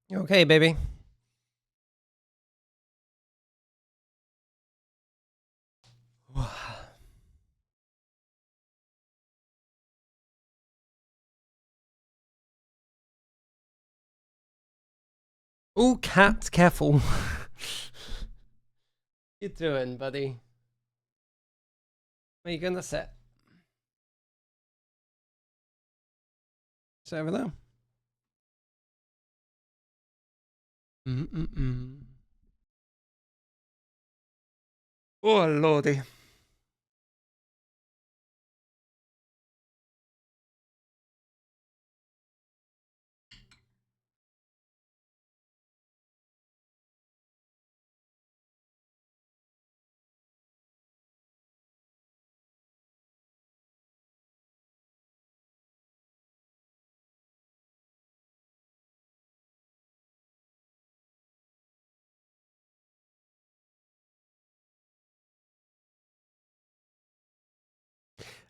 You okay, baby? Oh, cat, careful. You doing, buddy? Where you gonna sit? Sit over there. Oh, lordy.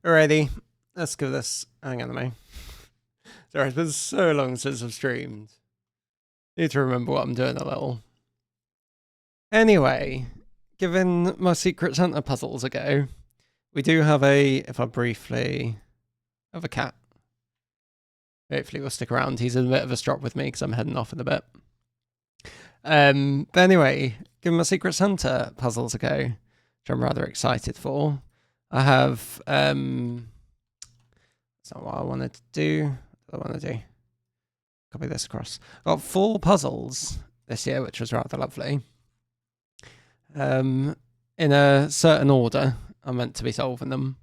Alrighty, let's give this. Hang on a minute. Sorry, it's been so long since I've streamed. Need to remember what I'm doing a little. Anyway, giving my Secret Santa puzzles a go, we do have a. If I briefly have a cat. Hopefully, we'll stick around. He's in a bit of a strop with me because I'm heading off in a bit. But anyway, giving my Secret Santa puzzles a go, which I'm rather excited for. I have, that's not what I wanted to do. What I want to do. Copy this across. Got 4 puzzles this year, which was rather lovely. In a certain order, I'm meant to be solving them.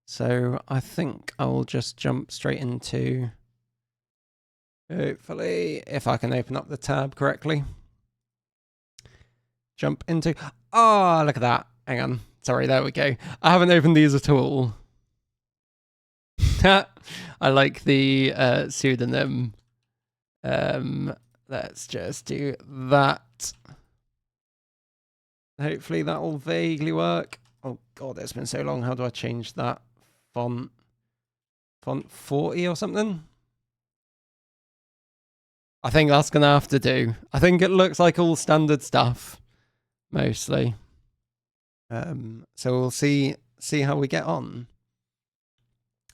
So I think I will just jump straight into, hopefully, if I can open up the tab correctly. Jump into, oh, look at that. Hang on. Sorry, there we go. I haven't opened these at all. I like the pseudonym. Let's just do that. Hopefully that will vaguely work. Oh god, it's been so long. How do I change that font? Font 40 or something? I think that's going to have to do. I think it looks like all standard stuff. Mostly. So we'll see how we get on.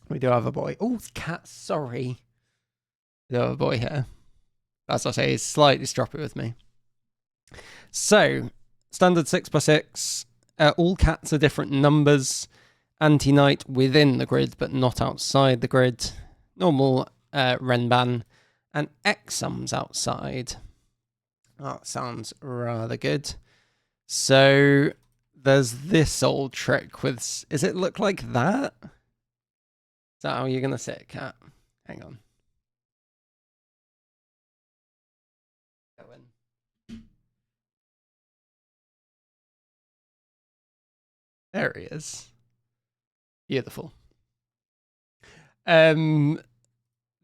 We do have a boy. Oh, cat, sorry. We do have a boy here. As I say, he's slightly stroppy with me. So, standard 6x6. All cats are different numbers. Anti-night within the grid, but not outside the grid. Normal Renban. And X-sums outside. That sounds rather good. So there's this old trick with, does it look like that? Is that how you're going to sit, cat? Hang on. There he is. Beautiful. There's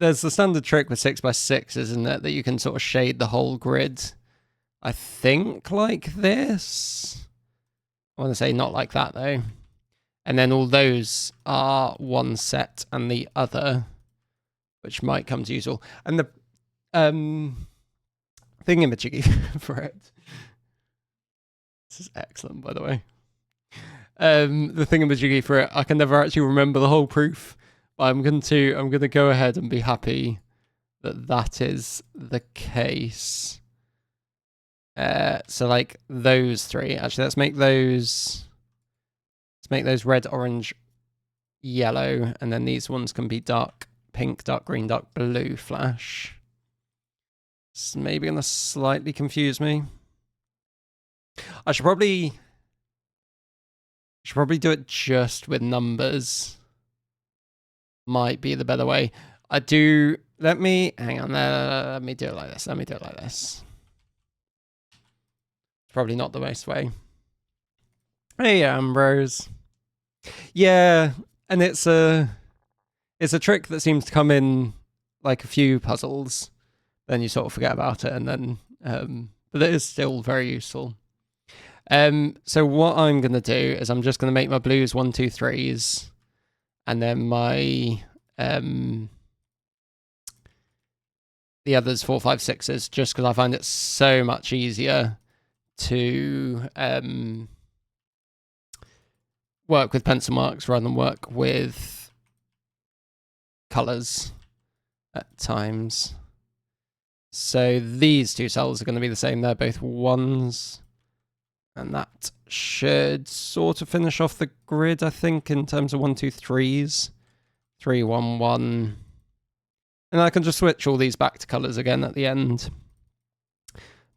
the standard trick with 6x6, isn't it? That you can sort of shade the whole grid. I think like this. I want to say not like that though. And then all those are one set and the other, which might come to useful. And the thingamajiggy for it. This is excellent, by the way. The thingamajiggy for it, I can never actually remember the whole proof, but I'm going to go ahead and be happy that that is the case. So like those 3. Actually, let's make those red, orange, yellow, and then these ones can be dark pink, dark green, dark blue flash. It's maybe gonna slightly confuse me. I should probably do it just with numbers. Might be the better way. Let me hang on there. Let me do it like this. Probably not the best way. Hey, Ambrose. Yeah, and it's a trick that seems to come in like a few puzzles, then you sort of forget about it, and then but it is still very useful. So what I'm gonna do is I'm just gonna make my blues 1, 2, 3s, and then my the others 4, 5, 6s, just because I find it so much easier to work with pencil marks rather than work with colours at times. So these two cells are going to be the same. They're both 1s. And that should sort of finish off the grid, I think, in terms of 1, 2, 3s. 3, 1, 1. And I can just switch all these back to colours again at the end.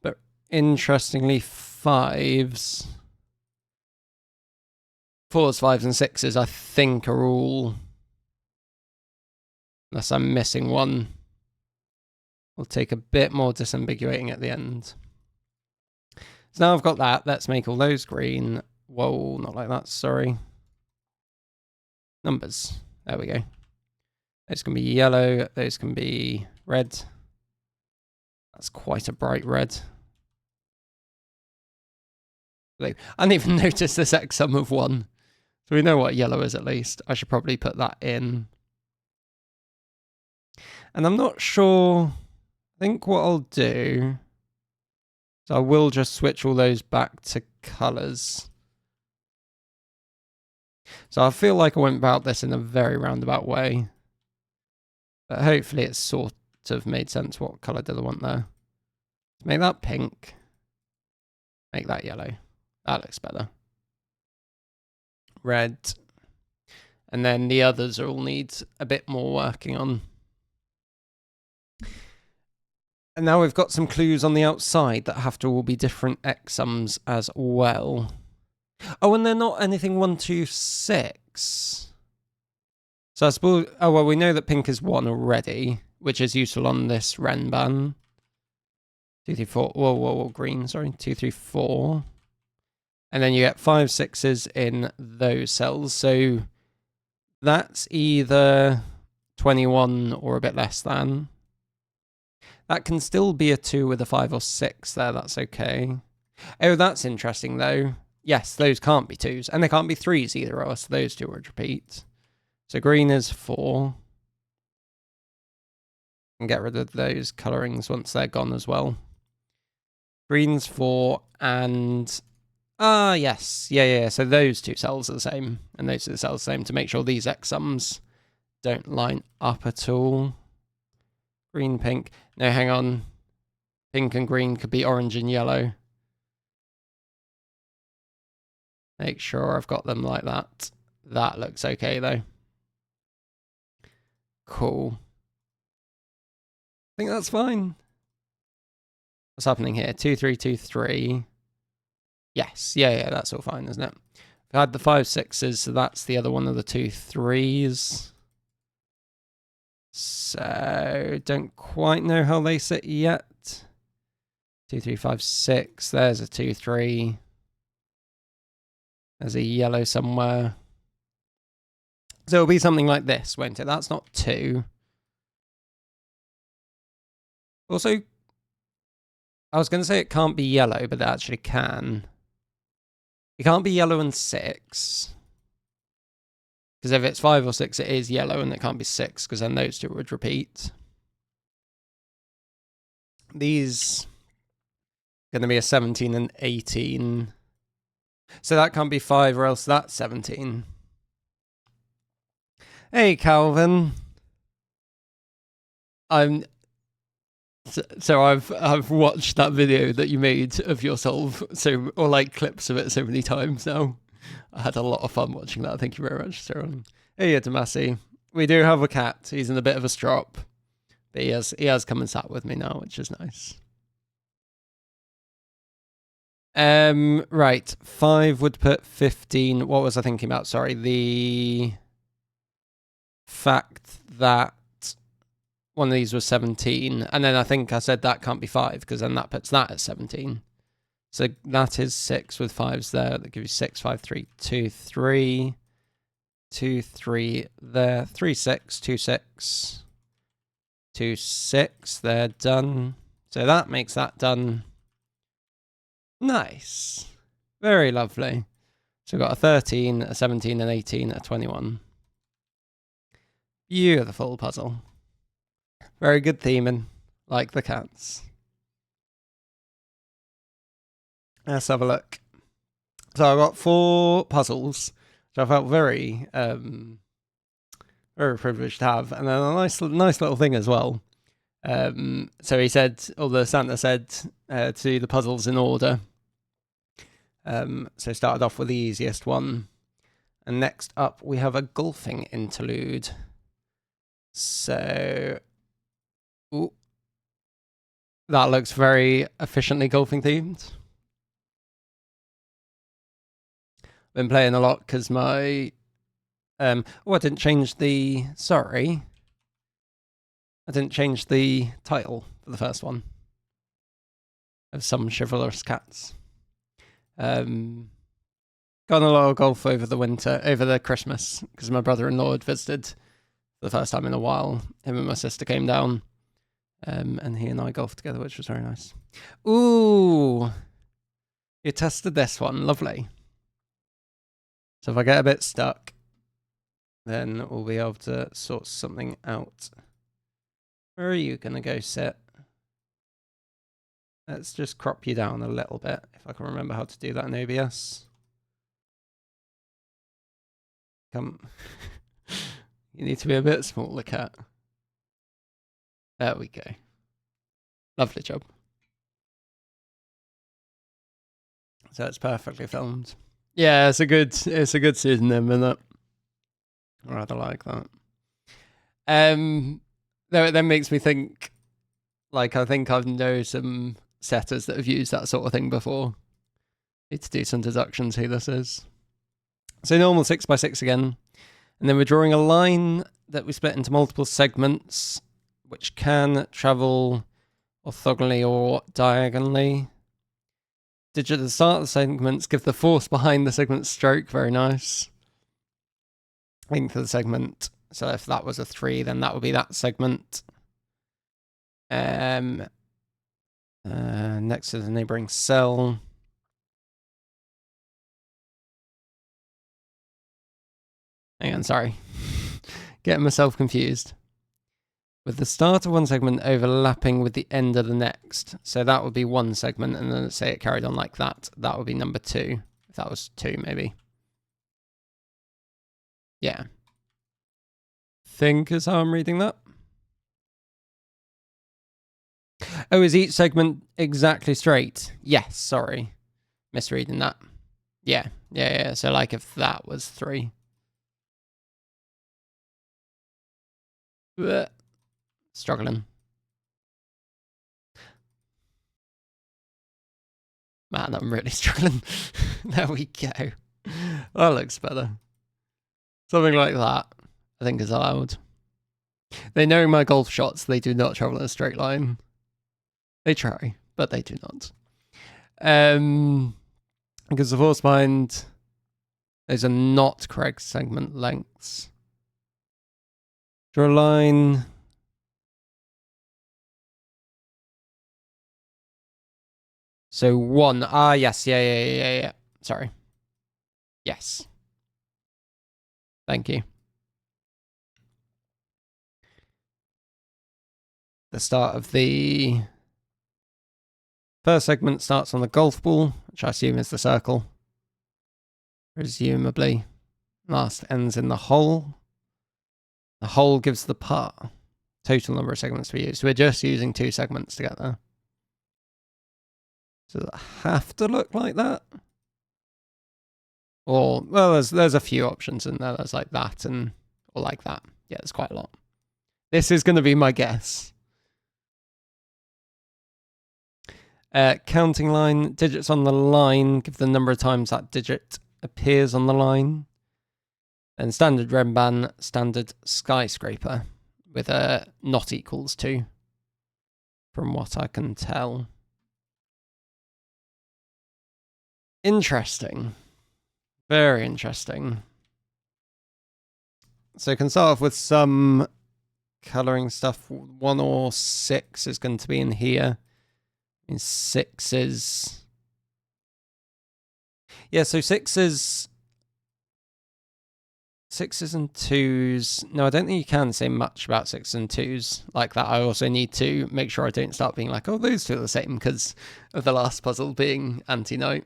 But interestingly, 5s, 4s, 5s, and 6s, I think, are all, unless I'm missing one, will take a bit more disambiguating at the end. So now I've got that. Let's make all those green. Whoa, not like that, sorry. Numbers. There we go. Those can be yellow. Those can be red. That's quite a bright red. Blue. I didn't even notice this X sum of 1. So we know what yellow is at least. I should probably put that in. And I'm not sure. I think what I'll do, so I will just switch all those back to colours. So I feel like I went about this in a very roundabout way. But hopefully it's sort of made sense. What colour do I want there? Make that pink. Make that yellow. That looks better. Red. And then the others all need a bit more working on. And now we've got some clues on the outside that have to all be different X sums as well. Oh, and they're not anything 1, 2, 6. So I suppose, oh, well, we know that pink is 1 already, which is useful on this Renban. 2, 3, 4, whoa, green, sorry, 2, 3, 4. And then you get 5, 6s in those cells. So that's either 21 or a bit less than. That can still be a 2 with a 5 or 6 there, that's okay. Oh, that's interesting though. Yes, those can't be 2s, and they can't be 3s either, or else those two would repeat. So green is 4. And get rid of those colourings once they're gone as well. Green's 4, and yes. Yeah. So those two cells are the same, and those two cells are the same to make sure these X sums don't line up at all. Green, pink. No, hang on. Pink and green could be orange and yellow. Make sure I've got them like that. That looks okay, though. Cool. I think that's fine. What's happening here? 2, 3, 2, 3. Yes. Yeah, that's all fine, isn't it? We had the 5, 6s, so that's the other one of the 2, 3s. So, don't quite know how they sit yet. 2, 3, 5, 6. There's a 2, 3. There's a yellow somewhere. So it'll be something like this, won't it? That's not 2. Also, I was going to say it can't be yellow, but it actually can. It can't be yellow and 6. Because if it's 5 or 6, it is yellow, and it can't be 6, because then those two would repeat. These are going to be a 17 and 18. So that can't be 5, or else that's 17. Hey, Calvin. So I've watched that video that you made of yourself, or like clips of it so many times now. I had a lot of fun watching that. Thank you very much, Sarah. Hey, Damasi. We do have a cat. He's in a bit of a strop, but he has come and sat with me now, which is nice. Right. 5 would put 15. What was I thinking about? Sorry, the fact that one of these was 17, and then I think I said that can't be 5, because then that puts that at 17. So that is 6 with 5s there. That gives you 6, 5, 3, 2, 3. 2, 3 there. 3, 6, 2, 6. 2, 6. They're done. So that makes that done. Nice. Very lovely. So we've got a 13, a 17, an 18, a 21. Beautiful puzzle. Very good theming, like the cats. Let's have a look. So I got 4 puzzles, which I felt very, very privileged to have, and then a nice little thing as well. So he said, or the Santa said, to do the puzzles in order. So started off with the easiest one, and next up we have a golfing interlude. So, ooh, that looks very efficiently golfing themed. Been playing a lot because my I didn't change the I didn't change the title for the first one of Some Chivalrous Cats. Gone a lot of golf over the Christmas, because my brother-in-law had visited for the first time in a while. Him and my sister came down, and he and I golfed together, which was very nice. Ooh, you tested this one, lovely. So if I get a bit stuck, then we'll be able to sort something out. Where are you gonna go sit? Let's just crop you down a little bit, if I can remember how to do that in OBS. Come. You need to be a bit smaller, cat. There we go. Lovely job. So it's perfectly filmed. Yeah, it's a good pseudonym, isn't it? I rather like that. That makes me think, like, I think I know some setters that have used that sort of thing before. Need to do some deductions who this is. So normal 6x6 again. And then we're drawing a line that we split into multiple segments, which can travel orthogonally or diagonally. Digit at the start of the segments give the force behind the segment stroke. Very nice. Length of the segment. So if that was a 3, then that would be that segment. Next to the neighboring cell. Hang on, sorry. Getting myself confused. With the start of one segment overlapping with the end of the next. So that would be one segment, and then let's say it carried on like that. That would be number 2. If that was 2, maybe. Yeah. Think is how I'm reading that. Oh, is each segment exactly straight? Yes, sorry. Misreading that. Yeah. So like if that was 3. Blech. Struggling. Man, I'm really struggling. There we go. That looks better. Something like that, I think, is allowed. They know my golf shots, they do not travel in a straight line. They try, but they do not. Because the force bind, those are not correct segment lengths. Draw a line. So 1. Ah, yes. Yeah. Sorry. Yes. Thank you. The start of the first segment starts on the golf ball, which I assume is the circle. Presumably. Last ends in the hole. The hole gives the putt. Total number of segments we use. We're just using 2 segments to get there. Does it have to look like that? Or, well, there's a few options in there. There's like that or like that. Yeah, there's quite a lot. This is going to be my guess. Counting line. Digits on the line give the number of times that digit appears on the line. Then standard Renban, standard skyscraper with a not equals to, from what I can tell. Interesting. Very interesting. So I can start off with some colouring stuff. 1 or 6 is going to be in here. And 6 is... Yeah, so 6 is... 6s and 2s. No, I don't think you can say much about 6s and 2s like that. I also need to make sure I don't start being like, oh, those two are the same because of the last puzzle being anti-knight.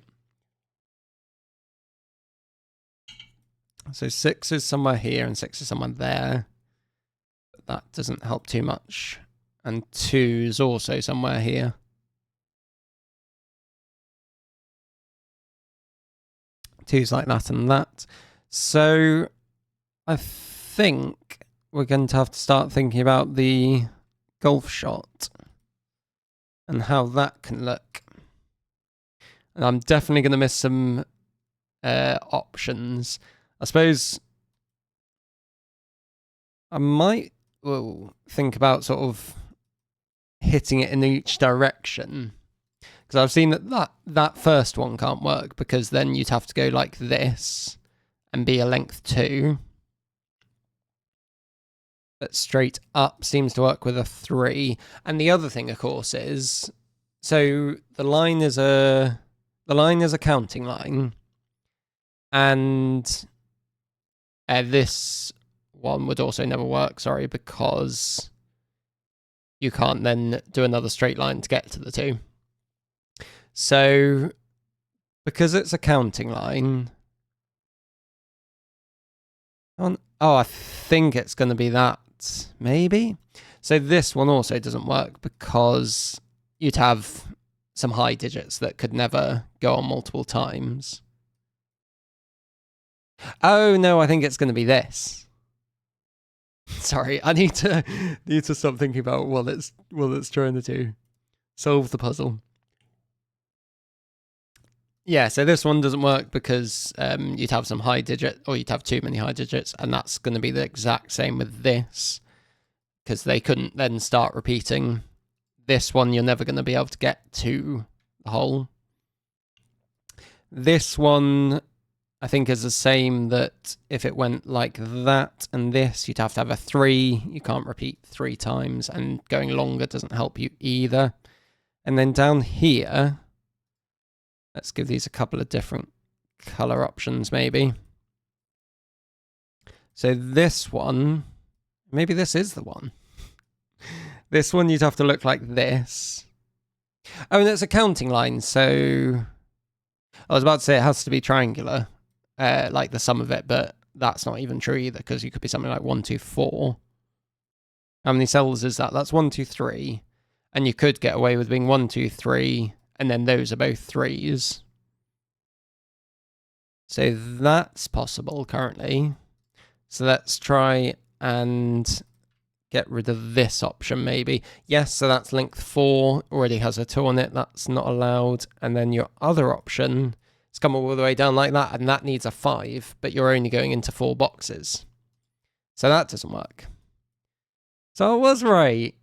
So 6 is somewhere here and 6 is somewhere there. But that doesn't help too much. And 2 is also somewhere here. Two's like that and that. So I think we're going to have to start thinking about the golf shot and how that can look. And I'm definitely going to miss some options. I suppose I might think about sort of hitting it in each direction. Because I've seen that first one can't work because then you'd have to go like this and be a length 2. But straight up seems to work with a 3. And the other thing, of course, is so the line is a counting line, and this one would also never work. Sorry, because you can't then do another straight line to get to the 2. So because it's a counting line. Oh, I think it's going to be that. Maybe. So this one also doesn't work because you'd have some high digits that could never go on multiple times. Oh no, I think it's going to be this. Sorry, I need to stop thinking about what it's trying to do. Solve the puzzle. Yeah, so this one doesn't work because you'd have some high digit, or you'd have too many high digits, and that's going to be the exact same with this, because they couldn't then start repeating. This one, you're never going to be able to get to the hole. This one, I think, is the same, that if it went like that and this, you'd have to have a 3. You can't repeat 3 times, and going longer doesn't help you either. And then down here, let's give these a couple of different color options, maybe. So this one, maybe this is the one. This one, you'd have to look like this. Oh, and it's a counting line, so I was about to say it has to be triangular, like the sum of it, but that's not even true either, because you could be something like 1, 2, 4. How many cells is that? That's 1, 2, 3. And you could get away with being 1, 2, 3, and then those are both 3s. So that's possible currently. So let's try and get rid of this option maybe. Yes, so that's length 4, already has a 2 on it, that's not allowed. And then your other option is come all the way down like that, and that needs a 5, but you're only going into 4 boxes. So that doesn't work. So I was right.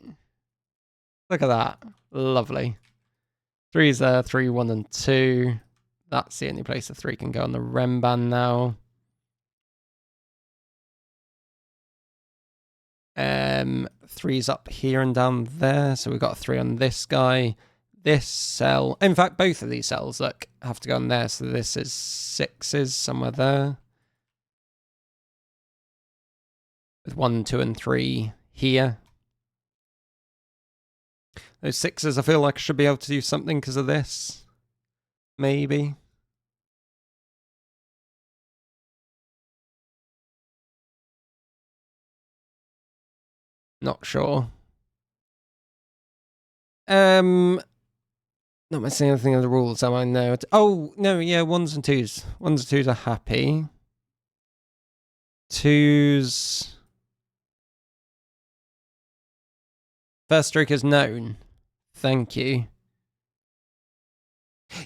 Look at that. Lovely. 3's there, 3, 1, and 2. That's the only place the 3 can go on the rem band now. 3's up here and down there, so we've got a 3 on this guy. This cell, in fact, both of these cells, look, have to go on there, so this is 6's somewhere there. With 1, 2, and 3 here. Those 6's, I feel like I should be able to do something because of this. Maybe. Not sure. Not missing anything of the rules, am I? No. Oh, no, yeah, 1s and 2s. 1s and 2s are happy. 2s. First stroke is known. Thank you.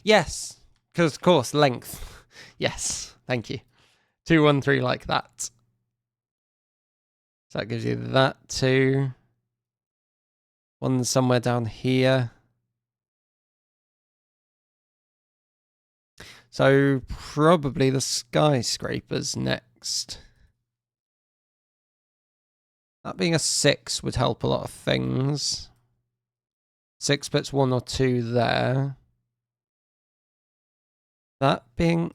Yes, because, of course, length. Yes, thank you. 2, 1, 3 like that. So that gives you that 2. 1 somewhere down here. So probably the skyscrapers next. That being a 6 would help a lot of things. 6 puts 1 or 2 there. That being...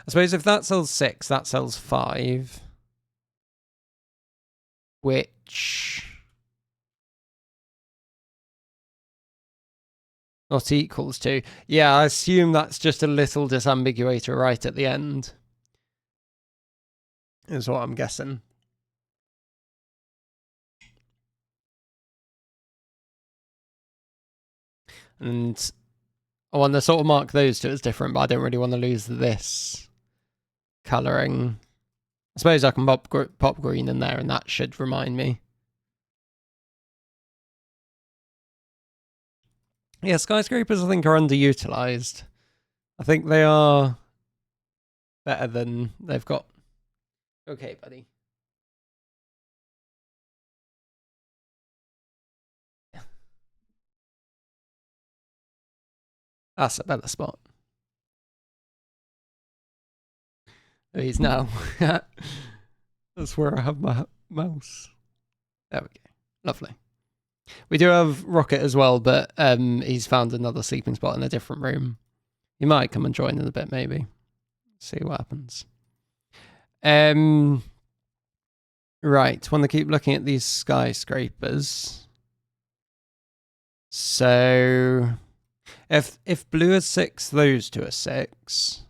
I suppose if that sells 6, that sells 5. Which... not equals to. Yeah, I assume that's just a little disambiguator right at the end. Is what I'm guessing. And I want to sort of mark those two as different, but I don't really want to lose this colouring. I suppose I can pop green in there and that should remind me. Yeah, skyscrapers I think are underutilised. I think they are better than they've got. Okay, buddy. That's a better spot. He's now. That's where I have my mouse. There we go. Lovely. We do have Rocket as well, but he's found another sleeping spot in a different room. He might come and join in a bit, maybe. See what happens. Right, want to keep looking at these skyscrapers. So, if blue is 6, those two are 6.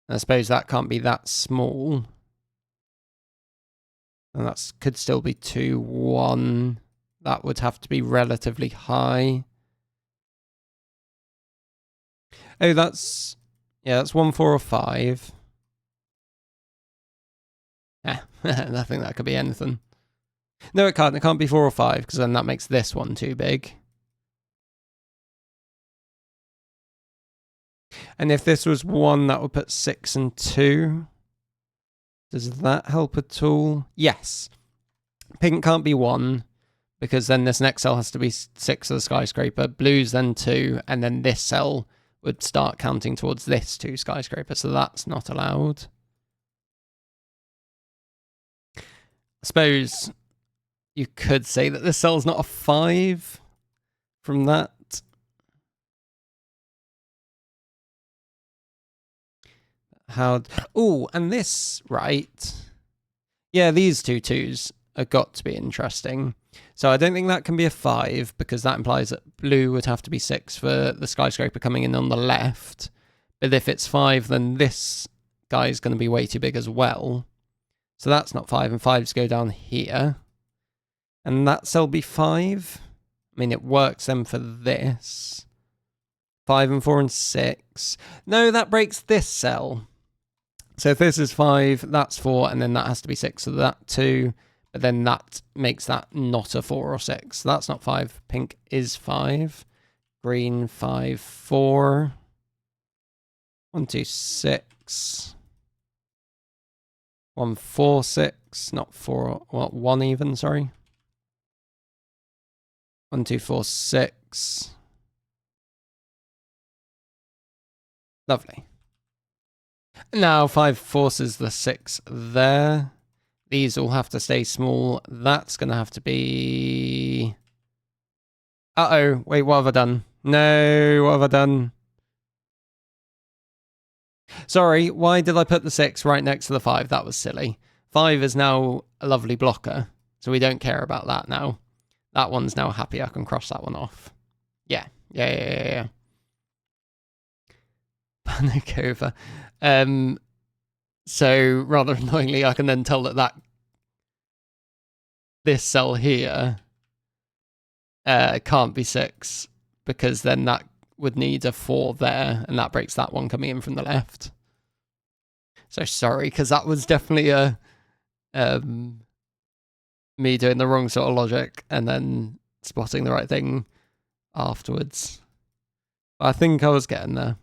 I suppose that can't be that small. And that could still be 2, 1. That would have to be relatively high. Oh, that's... yeah, that's 1, 4, or 5. I think that could be anything. No, it can't. It can't be 4 or 5, because then that makes this one too big. And if this was 1, that would put 6 and 2. Does that help at all? Yes. Pink can't be 1, because then this next cell has to be 6 of the skyscraper. Blue's then 2, and then this cell would start counting towards this 2 skyscraper, so that's not allowed. I suppose you could say that this cell's not a 5 from that. How? Oh, and this, right? Yeah, these 2 2s have got to be interesting. So I don't think that can be a 5, because that implies that blue would have to be 6 for the skyscraper coming in on the left. But if it's 5, then this guy's going to be way too big as well. So that's not 5, and 5s go down here. And that cell be 5. I mean, it works then for this. 5 and 4 and 6. No, that breaks this cell. So if this is 5, that's 4, and then that has to be 6, so that 2. But then that makes that not a 4 or 6. So that's not 5. Pink is 5. Green, 5, 4. 1, 2, 6. 1, 4, 6. Not 4, well, 1 even, sorry. 1, 2, 4, 6. Lovely. Now 5 forces the 6 there. These all have to stay small. That's going to have to be... uh-oh. Wait, what have I done? No, what have I done? Sorry, why did I put the 6 right next to the 5? That was silly. 5 is now a lovely blocker, so we don't care about that now. That one's now happy. I can cross that one off. Yeah. Panic over. So, rather annoyingly, I can then tell that this cell here can't be 6, because then that would need a 4 there, and that breaks that one coming in from the left. So sorry, because that was definitely a me doing the wrong sort of logic and then spotting the right thing afterwards. But I think I was getting there.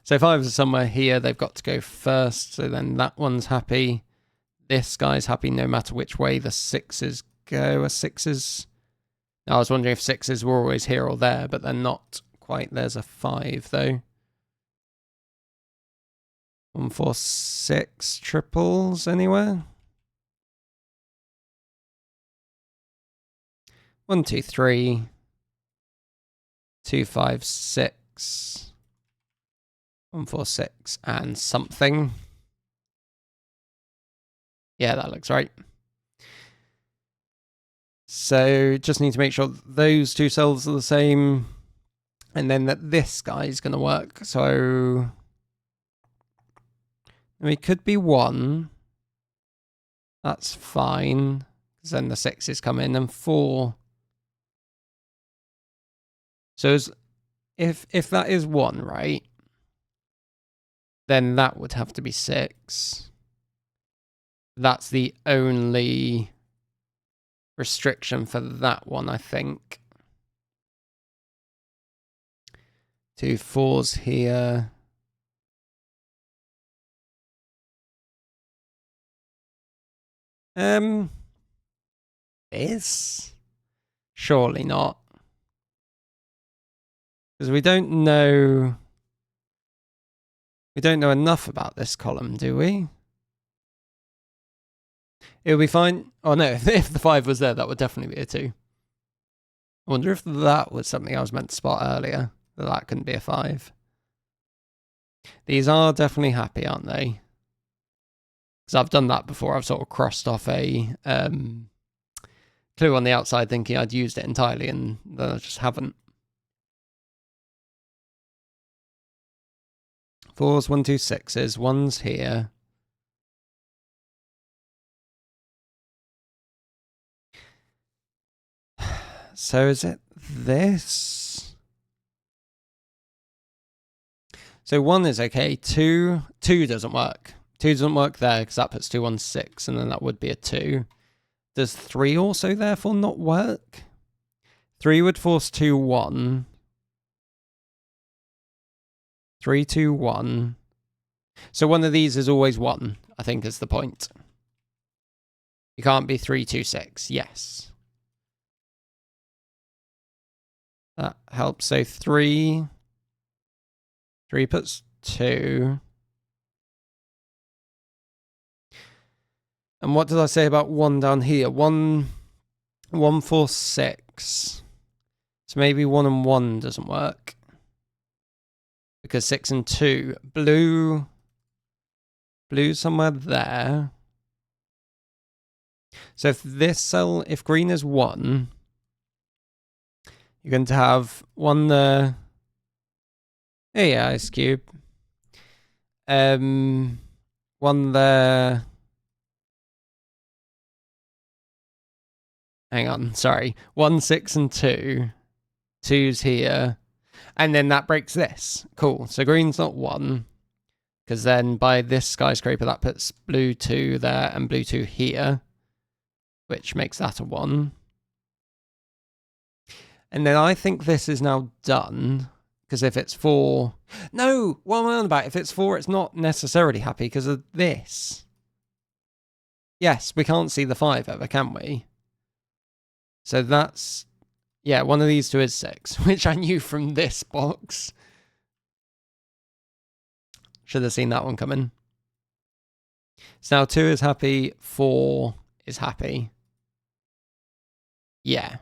So 5s are somewhere here. They've got to go first. So then that one's happy. This guy's happy no matter which way the 6s go. 6s... I was wondering if 6s were always here or there, but they're not quite. There's a 5, though. 1, 4, 6 triples anywhere? 1, 2, 3. 2, 5, 6. 1, 4, 6, and something. Yeah, that looks right. So just need to make sure those two cells are the same, and then that this guy is going to work. So it could be 1. That's fine, because then the 6's come in, and 4. So if that is 1, right, then that would have to be 6. That's the only restriction for that one, I think. 2 4s here. This? Surely not. Because we don't know enough about this column, do we? It'll be fine. Oh no, if the 5 was there, that would definitely be a 2. I wonder if that was something I was meant to spot earlier, that couldn't be a 5. These are definitely happy, aren't they? Because I've done that before. I've sort of crossed off a clue on the outside thinking I'd used it entirely, and then I just haven't. 4s, 1, 2, 6s. 1's here. So is it this? So 1 is okay. 2 doesn't work. 2 doesn't work there because that puts 2 on 6, and then that would be a 2. Does 3 also therefore not work? 3 would force 2, 1. 3, 2, 1. So one of these is always 1, I think is the point. You can't be 3, 2, 6. Yes. That helps. So 3 puts 2. And what did I say about 1 down here? 1, 4, 6. So maybe 1 and 1 doesn't work. Because 6 and 2. Blue somewhere there. So if green is 1, you're going to have 1 there. Oh yeah, ice cube. 1 there. Hang on, sorry. 1, 6, and 2. 2's here. And then that breaks this. Cool. So green's not 1. Because then by this skyscraper, that puts blue 2 there and blue 2 here. Which makes that a 1. And then I think this is now done. Because if it's 4... No! What am I on about? If it's 4, it's not necessarily happy because of this. Yes, we can't see the 5 ever, can we? So that's... Yeah, one of these two is 6, which I knew from this box. Should have seen that one coming. So now 2 is happy, 4 is happy. Yeah.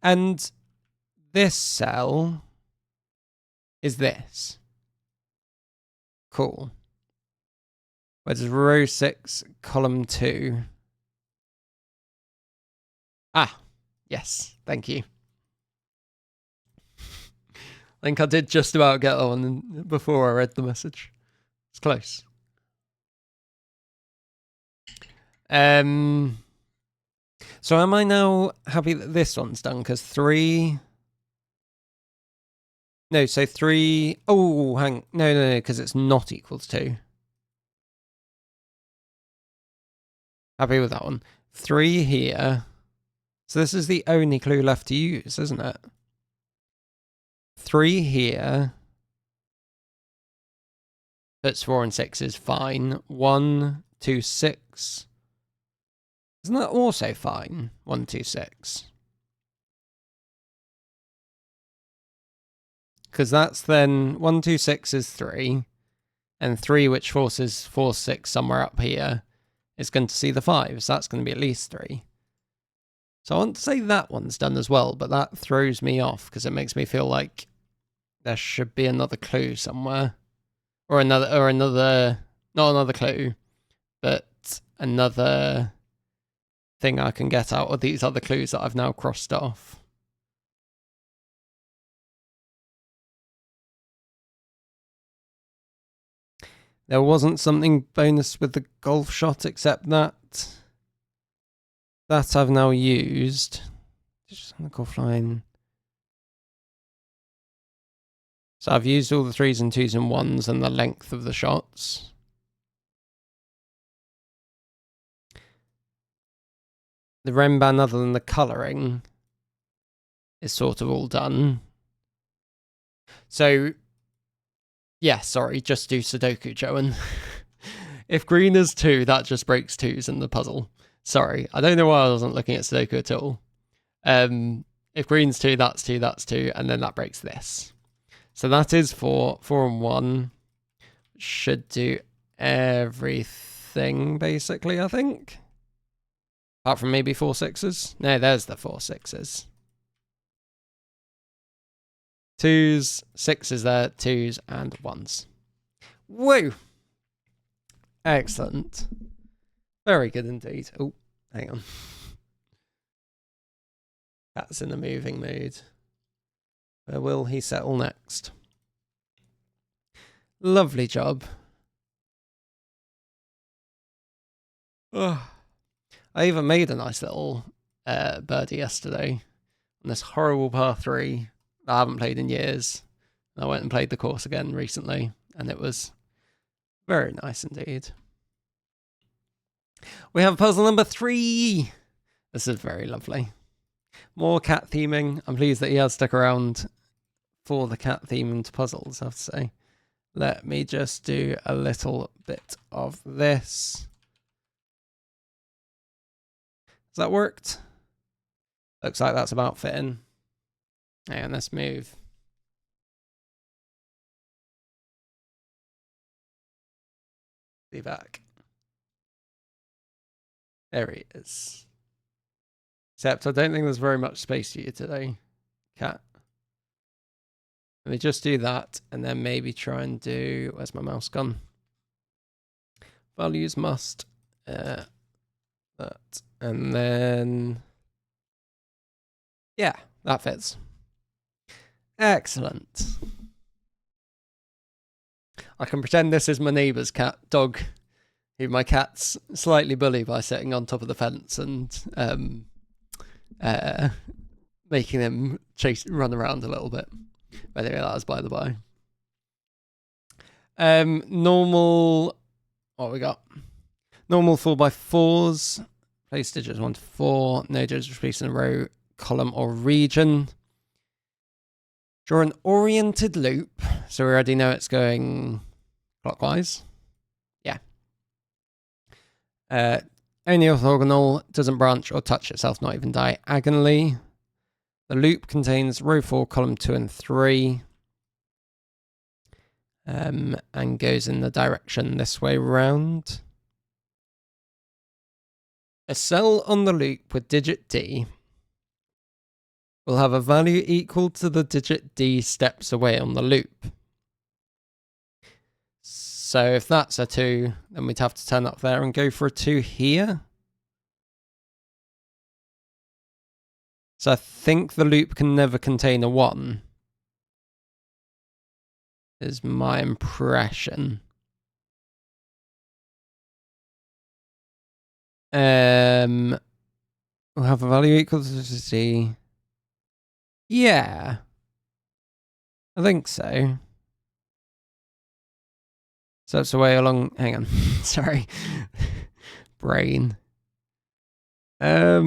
And this cell is this. Cool. Where does row 6, column 2? Ah, yes, thank you. I think I did just about get that one before I read the message. It's close. So am I now happy that this one's done? Because 3... No, so 3... Oh, no, because it's not equal to 2. Happy with that one. 3 here. So this is the only clue left to use, isn't it? 3 here. Puts 4 and 6 is fine. 1, 2, 6. Isn't that also fine? 1, 2, 6. Because that's then 1, 2, 6 is 3. And 3, which forces 4, 6 somewhere up here, is going to see the 5. So that's going to be at least 3. So I want to say that one's done as well, but that throws me off because it makes me feel like there should be another clue somewhere. Or another, not another clue, but another thing I can get out of these other clues that I've now crossed off. There wasn't something bonus with the golf shot except that I've now used. Just on the golf line. So I've used all the 3s and 2s and 1s and the length of the shots. The Renban, other than the colouring, is sort of all done. So, yeah, sorry, just do Sudoku, Joan. If green is 2, that just breaks 2s in the puzzle. Sorry, I don't know why I wasn't looking at Sudoku at all. If green's 2, that's 2, that's 2, and then that breaks this. So that is 4. 4 and 1 should do everything, basically, I think. Apart from maybe 4 6s. No, there's the 4 6s. 2s, 6s there, 2s, and 1s. Woo! Excellent. Very good indeed. Oh, hang on. Cat's in a moving mood. Where will he settle next? Lovely job. Oh. I even made a nice little birdie yesterday on this horrible par 3 that I haven't played in years. I went and played the course again recently, and it was very nice indeed. We have puzzle number 3. This is very lovely. More cat theming. I'm pleased that he has stuck around for the cat themed puzzles, I have to say. Let me just do a little bit of this. Has that worked? Looks like that's about fitting. And let's move. Be back. There he is. Except I don't think there's very much space for you today, cat. Let me just do that, and then maybe try and do... Where's my mouse gone? Values must. That. And then... Yeah, that fits. Excellent. I can pretend this is my neighbour's dog, who my cats slightly bully by sitting on top of the fence and making them run around a little bit. But anyway, that was by the by. Normal. What we got? Normal 4x4s. Place digits 1 to 4. No digits repeated in a row, column, or region. Draw an oriented loop. So we already know it's going clockwise. Yeah. Only orthogonal, doesn't branch or touch itself, not even diagonally. The loop contains row 4, column 2 and 3. And goes in the direction this way round. A cell on the loop with digit D will have a value equal to the digit D steps away on the loop. So if that's a 2, then we'd have to turn up there and go for a 2 here. So I think the loop can never contain a 1. Is my impression. We'll have a value equal to C. Yeah. I think so. So it's a way along. Hang on. Sorry. Brain. A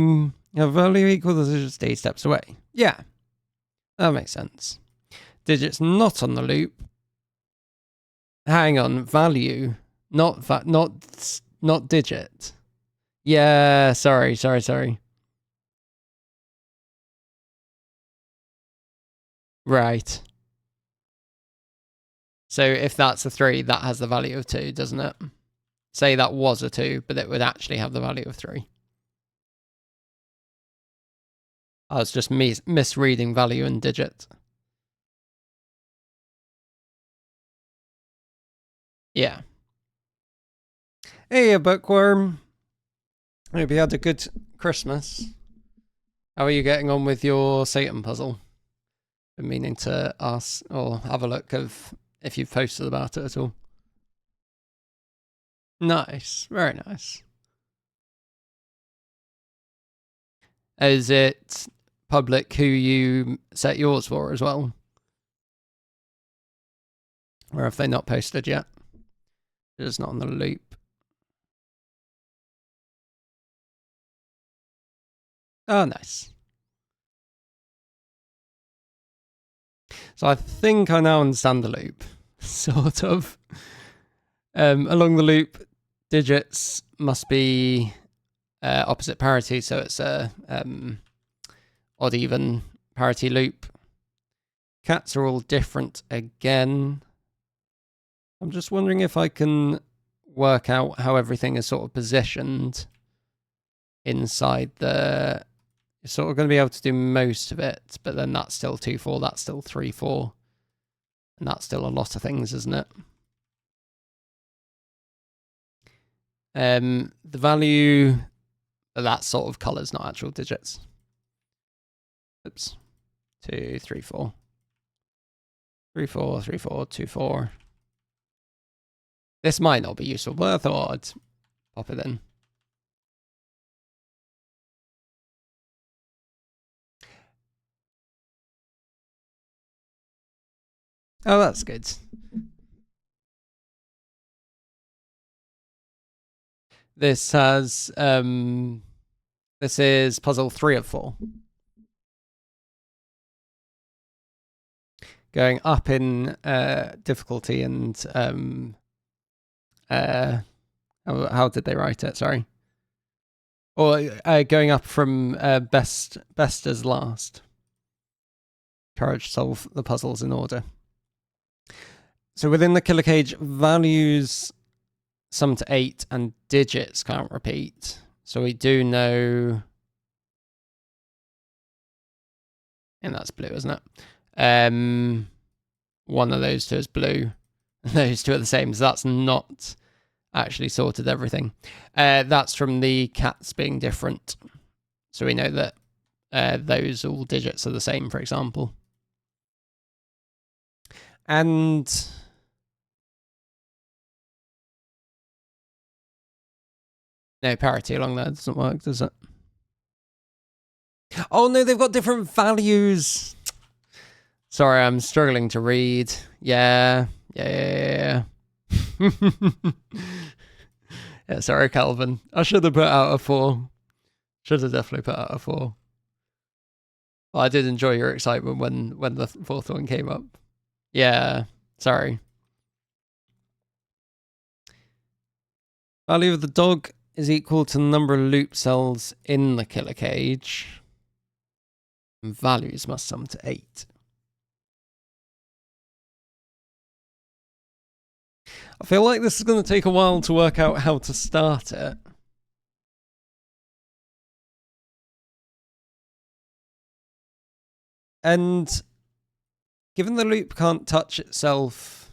value equal to digits D steps away. Yeah. That makes sense. Digits not on the loop. Hang on. Value. Not digit. Yeah, sorry. Right. So if that's a 3, that has the value of 2, doesn't it? Say that was a 2, but it would actually have the value of 3. I was just misreading value and digit. Yeah. Hey, bookworm. Hope you had a good Christmas. How are you getting on with your Satan puzzle? Been meaning to ask or have a look of if you've posted about it at all. Nice. Very nice. Is it public who you set yours for as well? Or have they not posted yet? It's just not on the loop. Oh, nice. So I think I now understand the loop. Sort of. Along the loop, digits must be opposite parity, so it's a odd even parity loop. Cats are all different again. I'm just wondering if I can work out how everything is sort of positioned inside the... You're sort of going to be able to do most of it, but then that's still 2-4, that's still 3-4. And that's still a lot of things, isn't it? The value of that sort of colour is not actual digits. Oops. 2, 3, 4. 3, 4, 3, 4, 2, 4. This might not be useful, but I thought I'd pop it in. Oh, that's good. This has, this is puzzle 3 of 4. Going up in difficulty and, how did they write it? Sorry. Or going up from best as last. Courage to solve the puzzles in order. So within the killer cage, values sum to 8 and digits can't repeat. So we do know... And that's blue, isn't it? One of those two is blue. Those two are the same, so that's not actually sorted everything. That's from the cats being different. So we know that those all digits are the same, for example. And... No, parity along there doesn't work, does it? Oh no, they've got different values. Sorry, I'm struggling to read. Yeah. Yeah, sorry, Calvin. I should have put out a 4. Should have definitely put out a 4. Well, I did enjoy your excitement when the 4th one came up. Yeah, sorry. Value of the dog is equal to the number of loop cells in the killer cage. And values must sum to 8. I feel like this is going to take a while to work out how to start it. And given the loop can't touch itself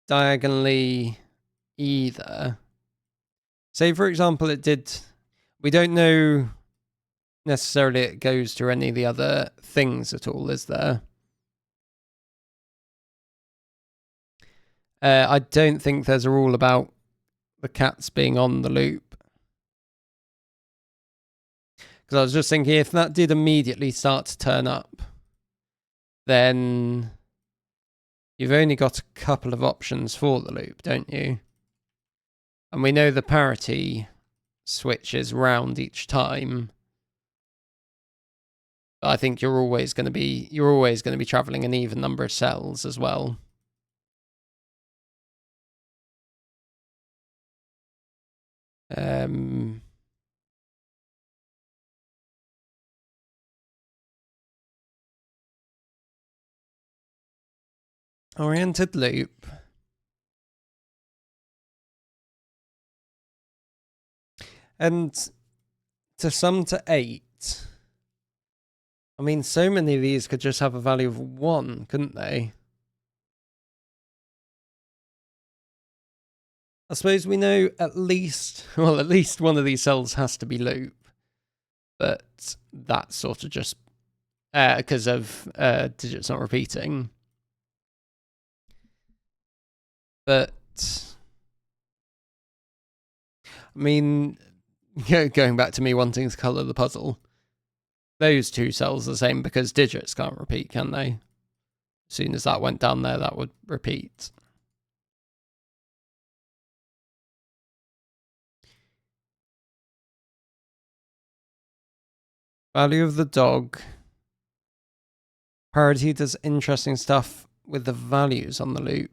diagonally either, say for example it did, we don't know necessarily it goes to any of the other things at all, is there? I don't think there's a rule about the cats being on the loop. Because I was just thinking, if that did immediately start to turn up, then you've only got a couple of options for the loop, don't you? And we know the parity switches round each time. But I think you're always going to be traveling an even number of cells as well. Oriented loop. And to sum to 8, I mean, so many of these could just have a value of 1, couldn't they? I suppose we know at least one of these cells has to be loop, but that's sort of just because of digits not repeating. But I mean, going back to me wanting to colour the puzzle, those two cells are the same because digits can't repeat, can they? As soon as that went down there, that would repeat. Value of the dog. Priority does interesting stuff with the values on the loop.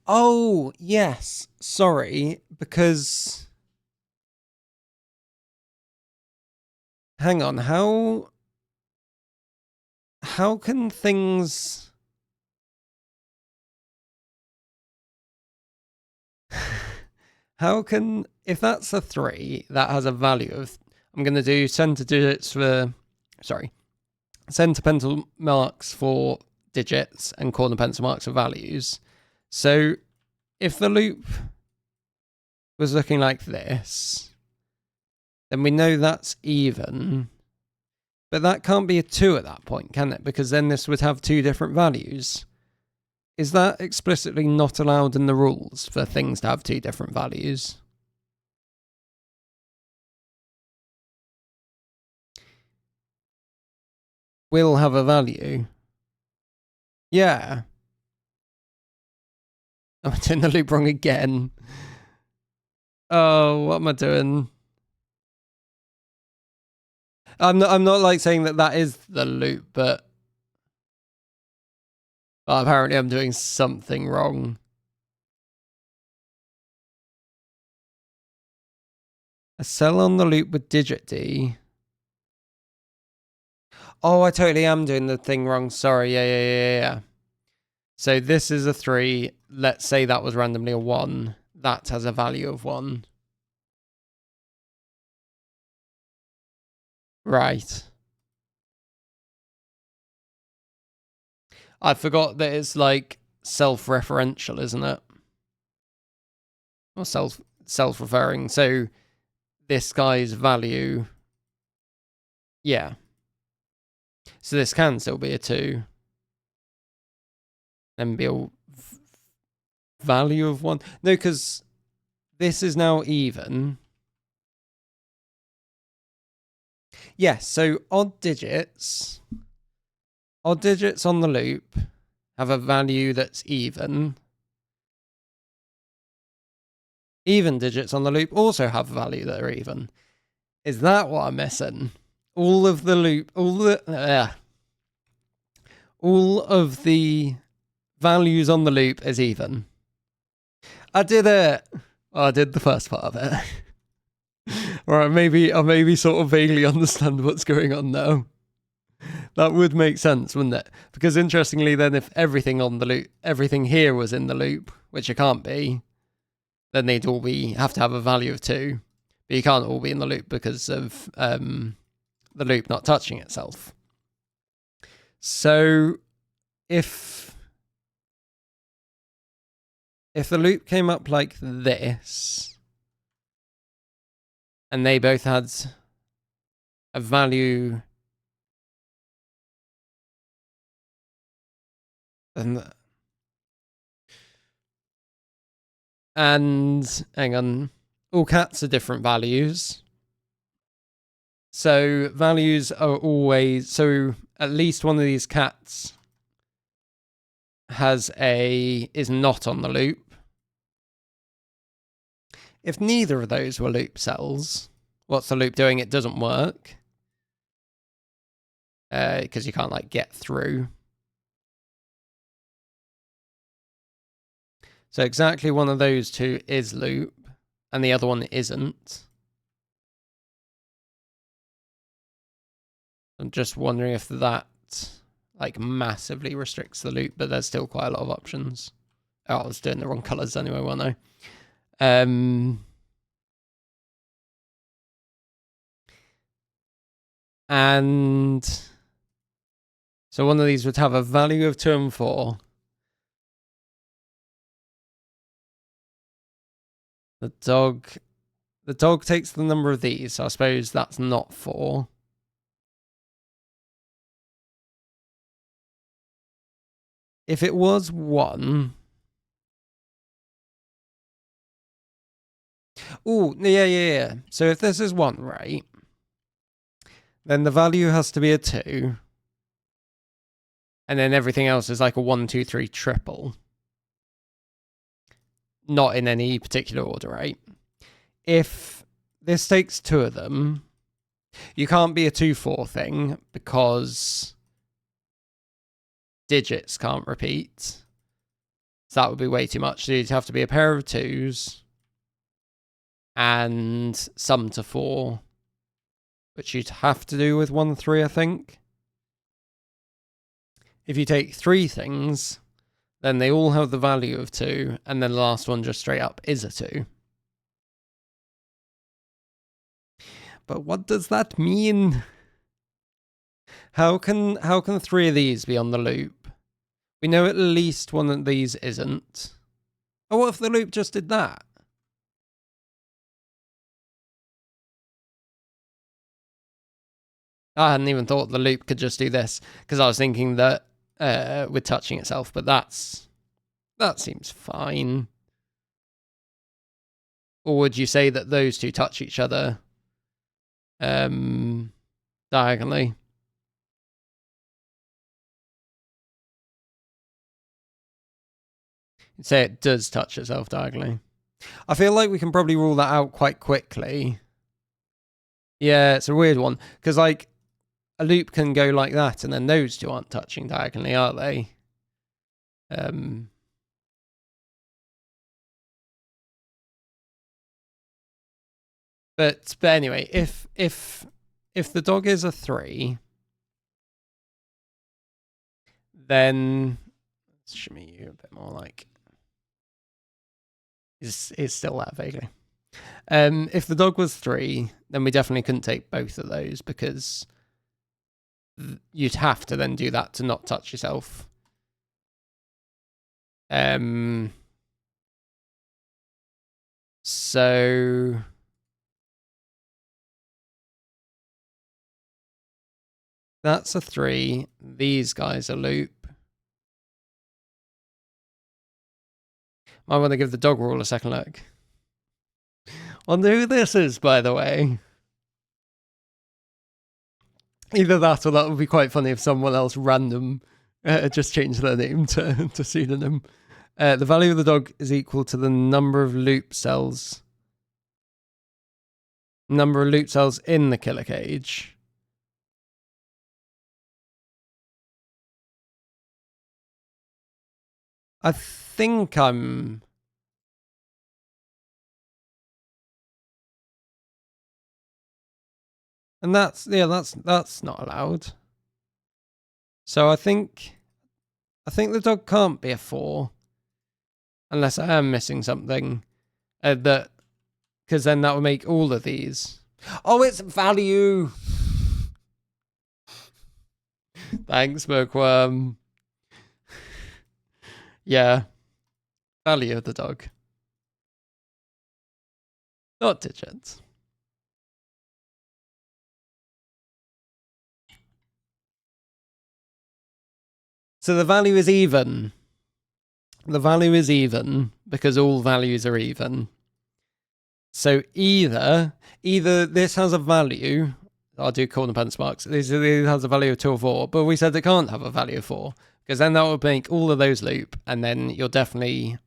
Oh, yes. Sorry, because... Hang on, how can things... How can... If that's a 3, that has a value of... I'm going to do center digits for... Sorry. Center pencil marks for digits and corner pencil marks for values. So if the loop was looking like this, then we know that's even. But that can't be a 2 at that point, can it? Because then this would have 2 different values. Is that explicitly not allowed in the rules for things to have 2 different values? Will have a value. Yeah. I'm doing the loop wrong again. Oh, what am I doing? I'm not like saying that is the loop, but apparently I'm doing something wrong. A cell on the loop with digit D. Oh, I totally am doing the thing wrong. Sorry. Yeah. So this is a 3. Let's say that was randomly a 1. That has a value of 1. Right. I forgot that it's like self-referential, isn't it? Or self-referring. So this guy's value... Yeah. So this can still be a 2. Then be a value of 1. No, because this is now even. Yes, so odd digits on the loop have a value that's even. Even digits on the loop also have a value that are even. Is that what I'm missing? All of the loop, all of the values on the loop is even. I did it. Oh, I did the first part of it. Alright, I maybe sort of vaguely understand what's going on now. That would make sense, wouldn't it? Because interestingly, then if everything on the loop, everything here was in the loop, which it can't be, then they'd all have to have a value of 2. But you can't all be in the loop because of the loop not touching itself. So if the loop came up like this, and they both had a value, and hang on, all cats are different values. So values are always, so at least one of these cats is not on the loop. If neither of those were loop cells, what's the loop doing? It doesn't work. Because you can't like get through. So exactly one of those two is loop, and the other one isn't. I'm just wondering if that like massively restricts the loop, but there's still quite a lot of options. Oh, I was doing the wrong colours anyway, wasn't I? And so one of these would have a value of 2 and 4. The dog takes the number of these, so I suppose that's not 4. If it was 1... Oh, yeah. So if this is 1, right, then the value has to be a 2. And then everything else is like a 1, 2, 3 triple. Not in any particular order, right? If this takes 2 of them, you can't be a 2, 4 thing because digits can't repeat. So that would be way too much. So you'd have to be a pair of 2s and sum to 4, which you'd have to do with 1, 3, I think. If you take 3 things, then they all have the value of 2, and then the last one just straight up is a 2. But what does that mean? How can 3 of these be on the loop? We know at least one of these isn't. Oh, what if the loop just did that? I hadn't even thought the loop could just do this, because I was thinking that with touching itself, but that seems fine. Or would you say that those two touch each other diagonally? You'd say it does touch itself diagonally. I feel like we can probably rule that out quite quickly. Yeah, it's a weird one, because like a loop can go like that, and then those two aren't touching diagonally, are they? But anyway, if the dog is a 3, then let's shimmy you a bit more. Like is still that vaguely. If the dog was 3, then we definitely couldn't take both of those, because you'd have to then do that to not touch yourself. So that's a 3. These guys are loop. Might want to give the dog rule a second look. Wonder who this is, by the way. Either that, or that would be quite funny if someone else random just changed their name to Sue Doe Nym. The value of the dog is equal to the number of loop cells. Number of loop cells in the killer cage. I think I'm... And that's not allowed. So I think the dog can't be a 4. Unless I am missing something. Because then that would make all of these. Oh, it's value! Thanks, Bookworm. Yeah. Value of the dog. Not digits. So the value is even. The value is even because all values are even. So either this has a value. I'll do corner pencil marks. This has a value of 2 or 4, but we said it can't have a value of 4, because then that would make all of those loop, and then you're definitely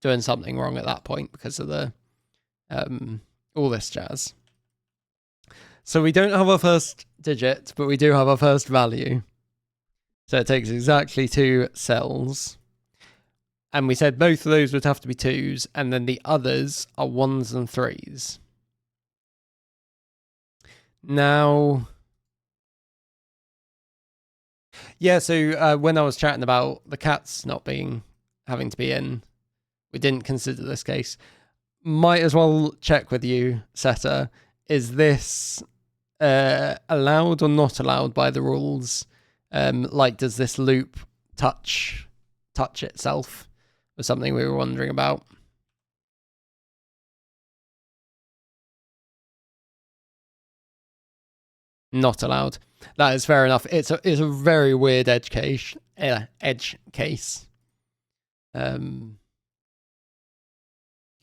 doing something wrong at that point because of the all this jazz. So we don't have our first digit, but we do have our first value. So it takes exactly 2 cells. And we said both of those would have to be 2s, and then the others are 1s and 3s. Now, yeah, so when I was chatting about the cats not having to be in, we didn't consider this case. Might as well check with you, Setter. Is this allowed or not allowed by the rules? Like, does this loop touch itself? Was something we were wondering about. Not allowed. That is fair enough. It's a very weird edge case. It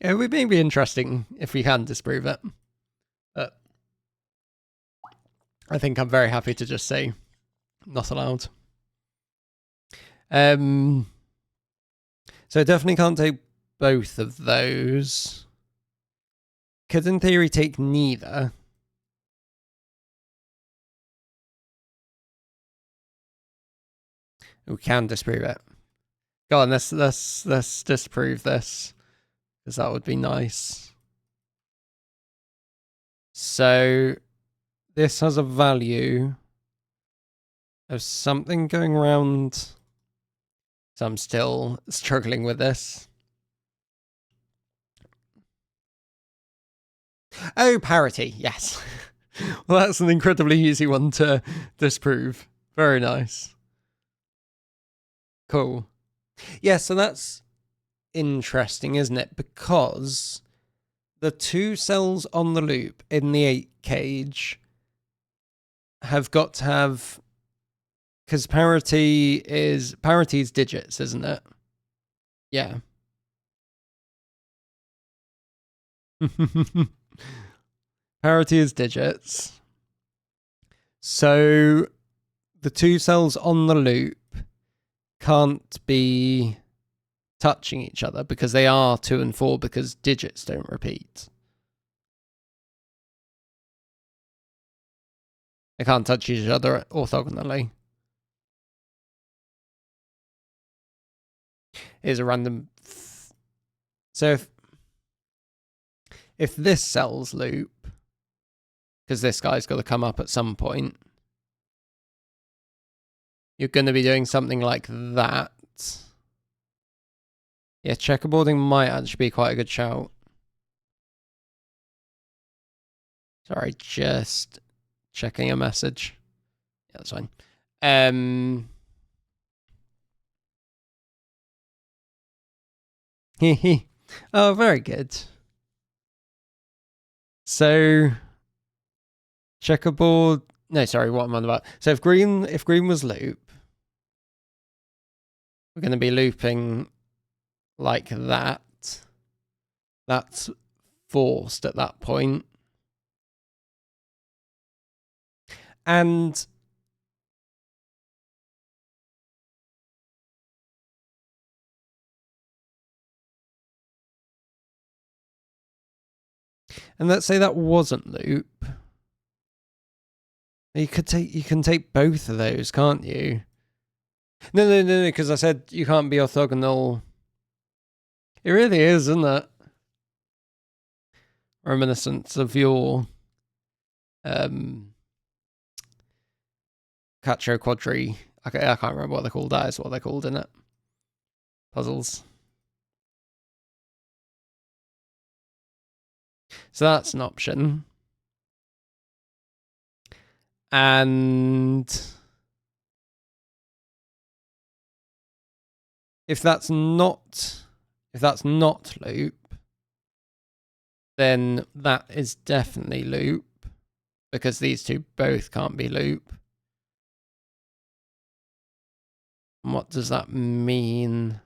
would maybe be interesting if we can disprove it. But I think I'm very happy to just say not allowed. So definitely can't take both of those. Could in theory take neither. We can disprove it. Go on, let's disprove this, because that would be nice. So this has a value of something going around. So I'm still struggling with this. Oh, parity, yes. Well, that's an incredibly easy one to disprove. Very nice. Cool. Yeah, so that's interesting, isn't it? Because the 2 cells on the loop in the 8 cage have got to have... Because parity is digits, isn't it? Yeah. Parity is digits. So the 2 cells on the loop can't be touching each other because they are 2 and 4 because digits don't repeat. They can't touch each other orthogonally. Is a random... So if this cell's loop, because this guy's got to come up at some point, you're going to be doing something like that. Yeah, checkerboarding might actually be quite a good shout. Sorry, just checking a message. Yeah, that's fine. Oh, very good. So checkerboard. No, sorry, what am I on about? So if green was loop, we're going to be looping like that. That's forced at that point. And let's say that wasn't loop. You can take both of those, can't you? No, because I said you can't be orthogonal. It really is, isn't it? Reminiscence of your Catcho Quadri. Okay, I can't remember what they're called. That is what they're called, isn't it? Puzzles. So that's an option. And if that's not loop, then that is definitely loop, because these two both can't be loop. And what does that mean?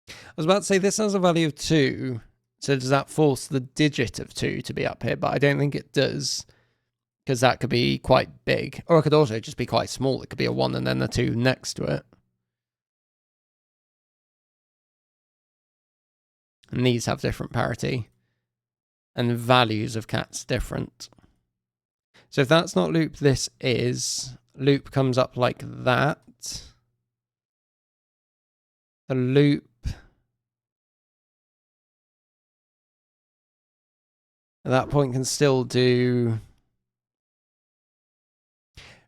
I was about to say this has a value of 2. So does that force the digit of 2 to be up here? But I don't think it does, because that could be quite big. Or it could also just be quite small. It could be a 1 and then a 2 next to it. And these have different parity. And values of cats different. So if that's not loop, this is. Loop comes up like that. The loop at that point can still do...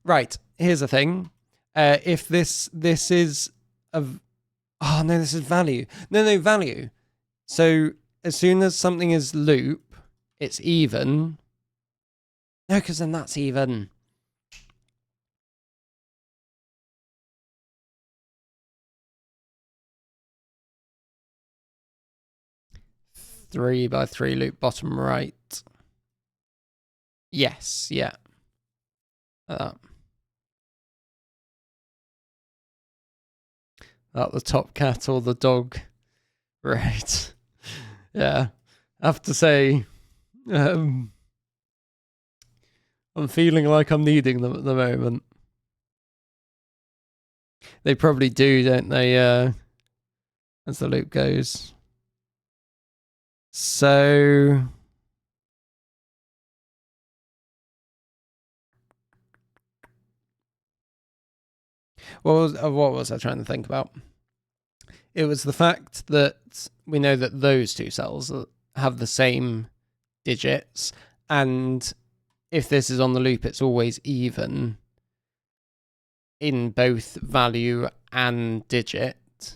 Right, here's the thing. If this is a... Oh, no, this is value. No, value. So as soon as something is loop, it's even. No, because then that's even. 3 by 3 loop bottom right. Yes, yeah. That the top cat or the dog. Right. Yeah. I have to say, I'm feeling like I'm needing them at the moment. They probably do, don't they? As the loop goes. So what was I trying to think about? It was the fact that we know that those two cells have the same digits, and if this is on the loop, it's always even in both value and digit.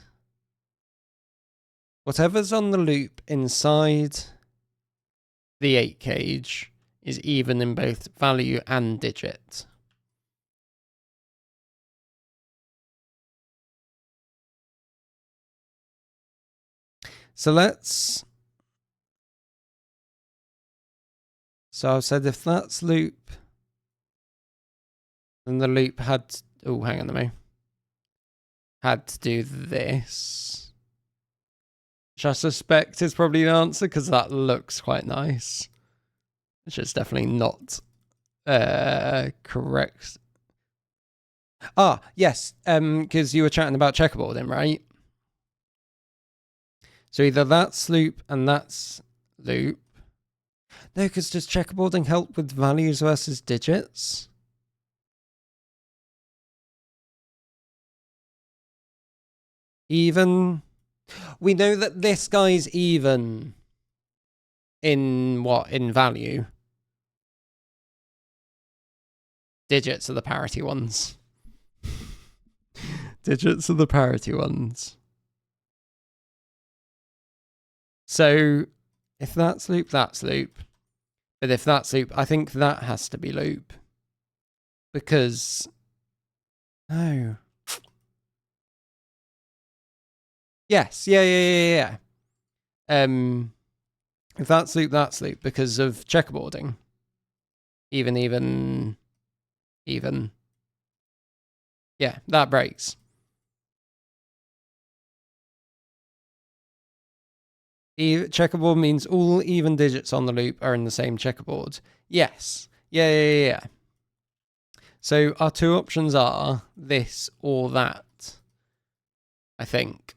Whatever's on the loop inside the 8 cage is even in both value and digit. So I've said if that's loop, then the loop had, oh, hang on a minute, had to do this, which I suspect is probably the answer because that looks quite nice, which is definitely not correct. Ah, yes, because you were chatting about checkerboarding, right? So either that's loop and that's loop. No, because does checkerboarding help with values versus digits? Even. We know that this guy's even in what? In value. Digits are the parity ones. Digits are the parity ones. So if that's loop, that's loop. But if that's loop, I think that has to be loop. Because... No. Yes, yeah. If that's loop, that's loop. Because of checkerboarding. Even. Yeah, that breaks. Checkerboard means all even digits on the loop are in the same checkerboard. Yes. Yeah. So our two options are this or that, I think.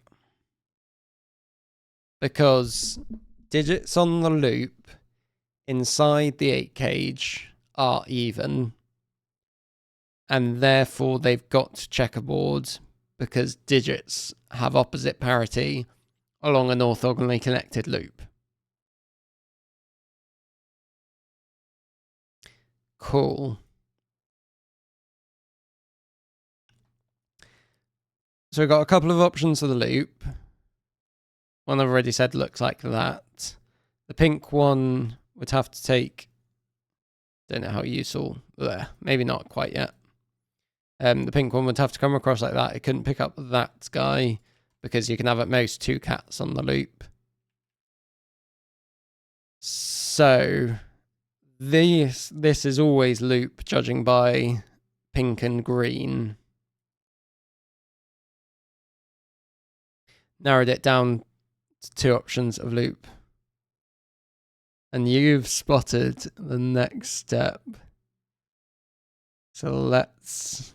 Because digits on the loop inside the 8 cage are even, and therefore they've got checkerboard because digits have opposite parity along an orthogonally connected loop. Cool. So we've got a couple of options for the loop. One I've already said looks like that. The pink one would have to take... Don't know how useful... maybe not quite yet. The pink one would have to come across like that. It couldn't pick up that guy because you can have at most 2 cats on the loop. So this is always loop, judging by pink and green. Narrowed it down to 2 options of loop. And you've spotted the next step. So let's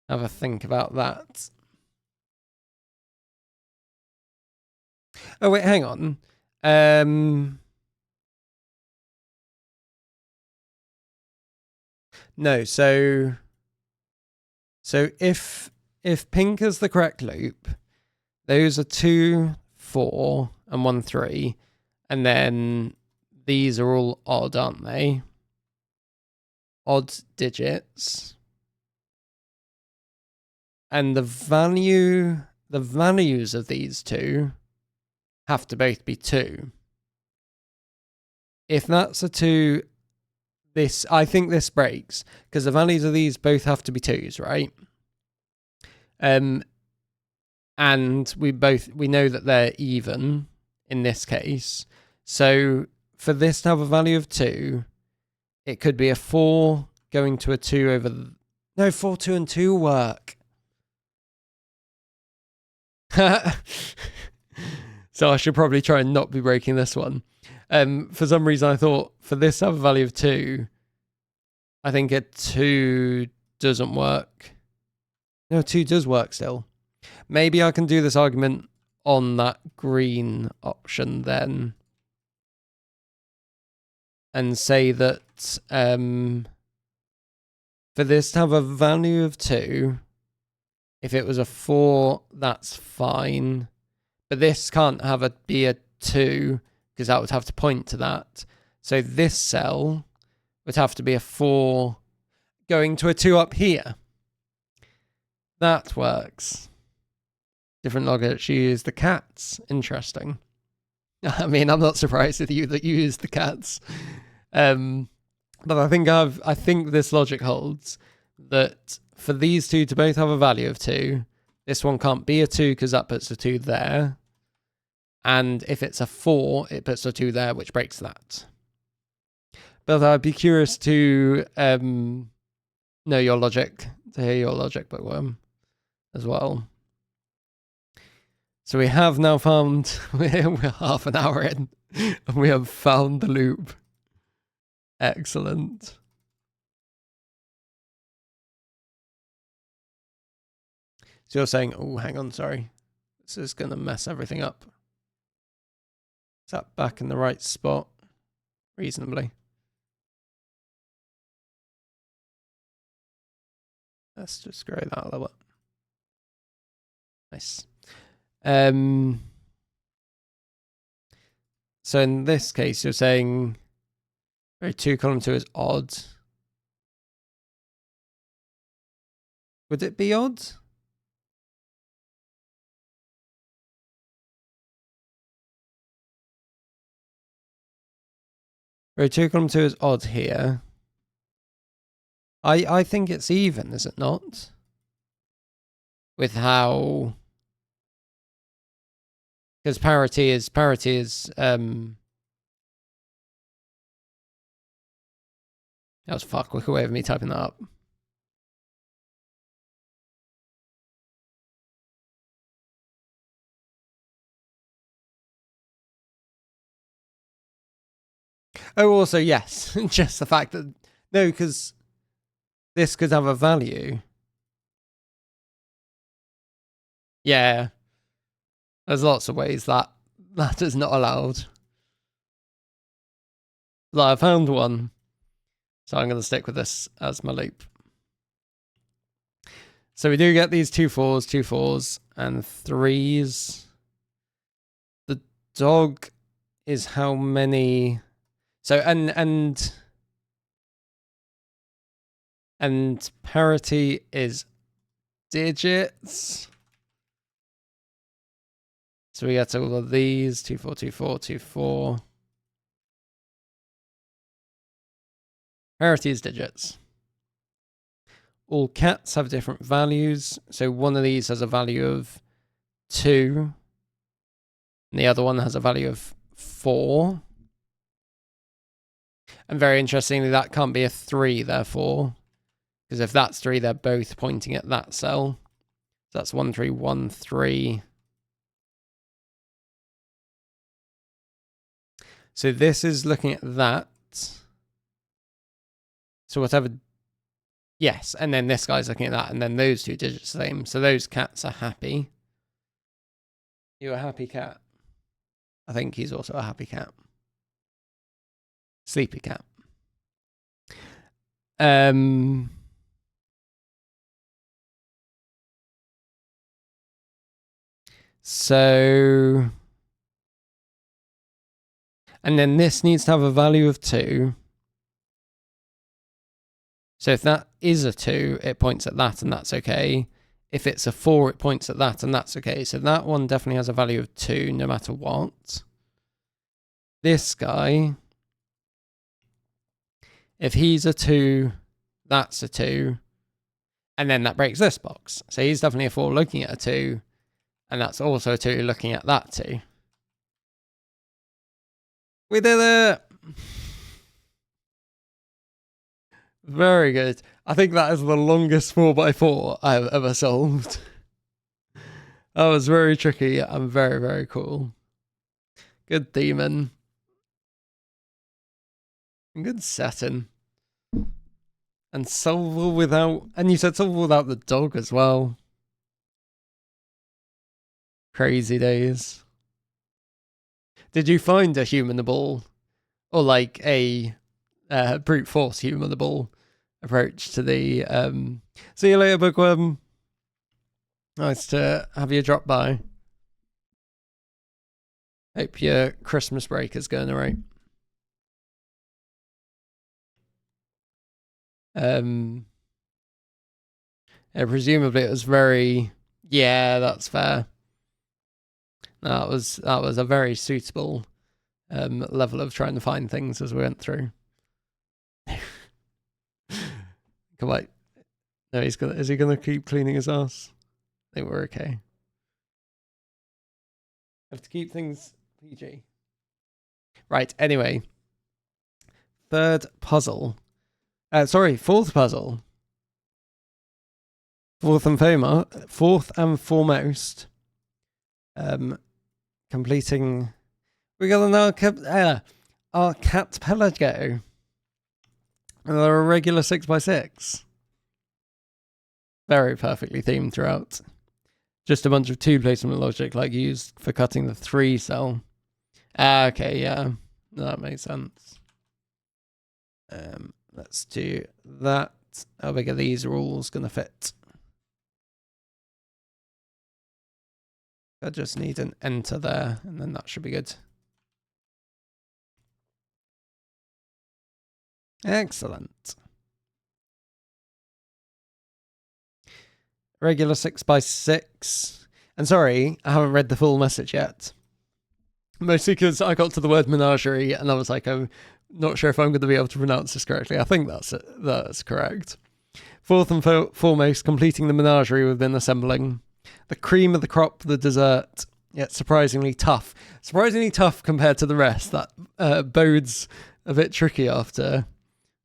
have a think about that. Oh, wait, hang on. No, so if pink is the correct loop, those are 2, 4, and 1, 3. And then these are all odd, aren't they? Odd digits. And the values of these two have to both be 2. If that's a 2, I think this breaks, because the values of these both have to be 2s, right? And we know that they're even, in this case. So for this to have a value of 2, it could be a 4 going to a 2 over... No, 4, 2, and 2 work. So I should probably try and not be breaking this one. For some reason, I thought for this to have a value of 2, I think a 2 doesn't work. No, 2 does work still. Maybe I can do this argument on that green option then. And say that for this to have a value of 2, if it was a 4, that's fine. But this can't be a 2, because that would have to point to that. So this cell would have to be a 4 going to a 2 up here. That works. Different logic. She used the cats. Interesting. I mean, I'm not surprised with you that you use the cats. But I think this logic holds that for these two to both have a value of 2, this one can't be a 2 because that puts a 2 there. And if it's a 4, it puts a 2 there, which breaks that. But I'd be curious to know your logic, to hear your logic, Bookworm, as well. So we have now found, we're half an hour in, and we have found the loop. Excellent. So you're saying, oh, hang on, sorry. This is going to mess everything up. Is that back in the right spot? Reasonably. Let's just grow that a little bit. Nice. So in this case, you're saying row 2, column 2 is odd. Would it be odd? Row 2, column 2 is odd here. I think it's even, is it not? With how... Because parity is that was far quicker way of me typing that up. Oh, also, yes. Just the fact that... No, because this could have a value. Yeah. There's lots of ways that is not allowed. Like, I found one. So I'm going to stick with this as my loop. So we do get these 2 4s, 2 4s, and 3s. The dog is how many... So, and parity is digits. So we get all of these, 2 4, 2 4, 2 4. Parity is digits. All cats have different values. So one of these has a value of 2. And the other one has a value of 4. And very interestingly, that can't be a 3, therefore. Because if that's 3, they're both pointing at that cell. So that's 1 3 1 3. So this is looking at that. So whatever... Yes, and then this guy's looking at that, and then those 2 digits are the same. So those cats are happy. You a happy cat? I think he's also a happy cat. Sleepy cat. So... And then this needs to have a value of 2. So if that is a 2, it points at that, and that's okay. If it's a 4, it points at that, and that's okay. So that one definitely has a value of 2, no matter what. This guy, if he's a 2, that's a 2. And then that breaks this box. So he's definitely a 4 looking at a 2, and that's also a 2 looking at that 2. We did it! Very good. I think that is the longest 4x4 I have ever solved. That was very tricky and very, very cool. Good demon. Good setting. And solvable without... And you said solvable without the dog as well. Crazy days. Did you find a humanable, or like a brute force humanable approach to the... See you later, Bookworm. Nice to have you drop by. Hope your Christmas break is going alright. Presumably it was very... Yeah, that's fair. That was a very suitable level of trying to find things as we went through. Come on. No, is he gonna keep cleaning his ass? I think we're okay. Have to keep things PG. Right, anyway. Fourth puzzle. Fourth and foremost. Completing. We got an Ar-cat-pelago. Another regular 6x6. Very perfectly themed throughout. Just a bunch of 2 placement logic like used for cutting the 3 cell. Okay, yeah. That makes sense. Let's do that. How big are these rules gonna fit? I just need an enter there, and then that should be good. Excellent. Regular 6x6. And sorry, I haven't read the full message yet. Mostly because I got to the word menagerie and I was like, I'm not sure if I'm going to be able to pronounce this correctly. I think that's correct. Fourth and foremost, completing the menagerie within assembling. The cream of the crop, the dessert, yet surprisingly tough. Surprisingly tough compared to the rest. That bodes a bit tricky after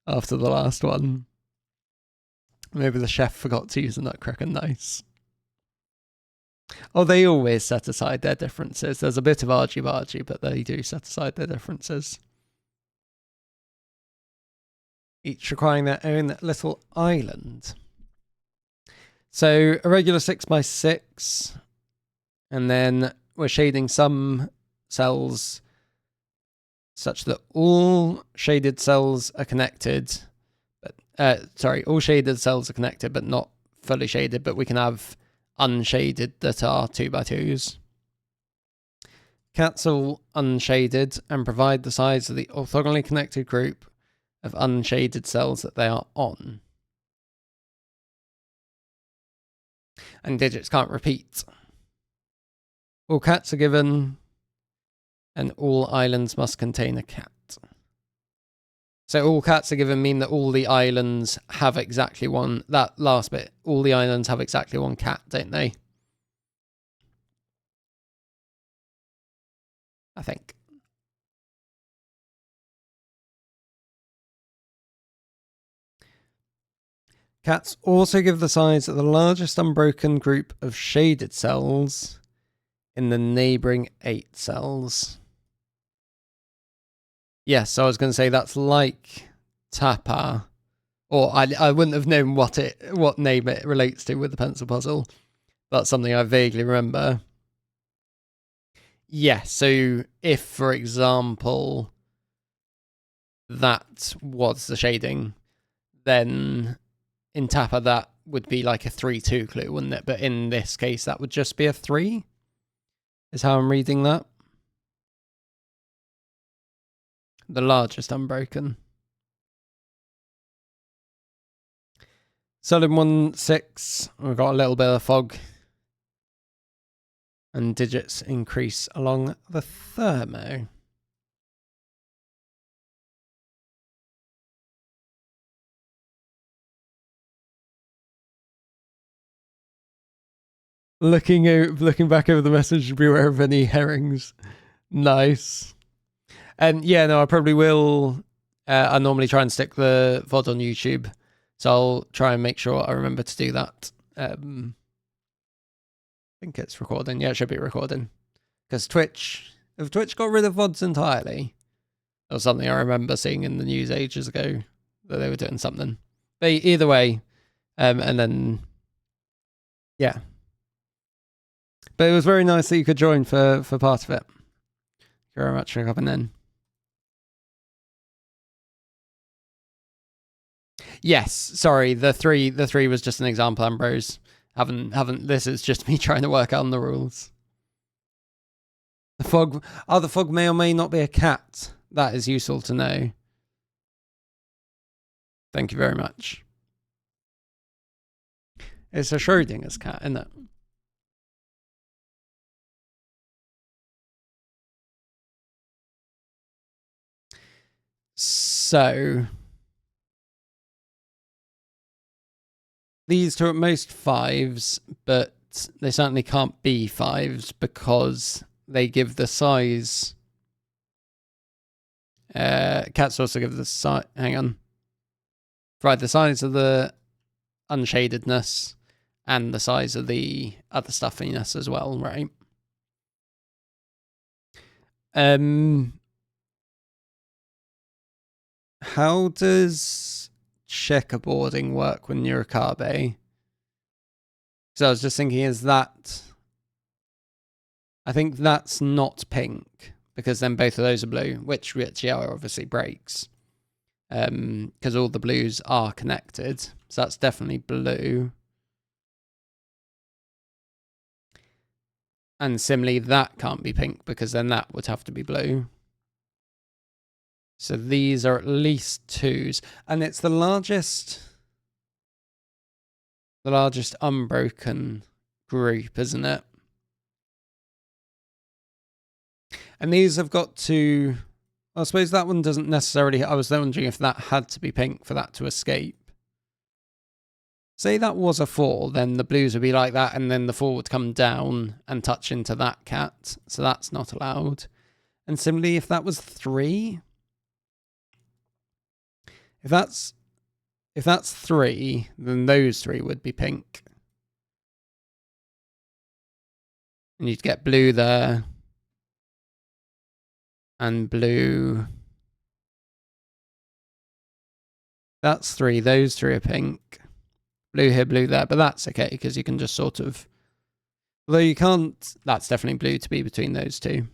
the last one. Maybe the chef forgot to use the nutcracker. Nice. Oh, they always set aside their differences. There's a bit of argy-bargy, but they do set aside their differences. Each requiring their own little island. So a regular 6x6, and then we're shading some cells such that all shaded cells are connected. All shaded cells are connected, but not fully shaded, but we can have unshaded that are 2x2s. Cats all unshaded and provide the size of the orthogonally connected group of unshaded cells that they are on. And digits can't repeat. All cats are given, and all islands must contain a cat. So all cats are given mean that all the islands have exactly one. That last bit, all the islands have exactly one cat, don't they? I think. Cats also give the size of the largest unbroken group of shaded cells in the neighbouring 8 cells. Yes, so I was going to say that's like Tapa, or I wouldn't have known what name it relates to with the pencil puzzle. That's something I vaguely remember. Yes, so if, for example, that was the shading, then in Tapa that would be like a 3-2 clue, wouldn't it? But in this case, that would just be a 3, is how I'm reading that. The largest unbroken. Solid 1-6. We've got a little bit of fog. And digits increase along the thermo. Looking back over the message, beware of any herrings. Nice. Yeah, no, I probably will. I normally try and stick the VoD on YouTube, so I'll try and make sure I remember to do that. I think it's recording. Yeah, it should be recording. Because if Twitch got rid of VoDs entirely, that was something I remember seeing in the news ages ago, that they were doing something. But either way, and then, yeah. But it was very nice that you could join for part of it. Thank you very much for coming in. Yes, sorry, the three was just an example, Ambrose. Haven't. This is just me trying to work out on the rules. The fog may or may not be a cat. That is useful to know. Thank you very much. It's a Schrodinger's cat, isn't it? So these two are at most 5s, but they certainly can't be 5s because they give the size. Cats also give the size. Hang on. Right, the size of the unshadedness and the size of the other stuffiness as well, right? How does checkerboarding work when you're a Kabe? So I was just thinking, is that... I think that's not pink, because then both of those are blue, which yellow obviously breaks. Because all the blues are connected. So that's definitely blue. And similarly, that can't be pink, because then that would have to be blue. So these are at least 2s. And it's the largest unbroken group, isn't it? And these have got to... I suppose that one doesn't necessarily... I was wondering if that had to be pink for that to escape. Say that was a 4, then the blues would be like that, and then the 4 would come down and touch into that cat. So that's not allowed. And similarly, if that was 3... If that's 3, then those 3 would be pink. And you'd get blue there. And blue. That's 3. Those 3 are pink. Blue here, blue there. But that's okay, because you can just sort of... Although you can't... That's definitely blue to be between those 2.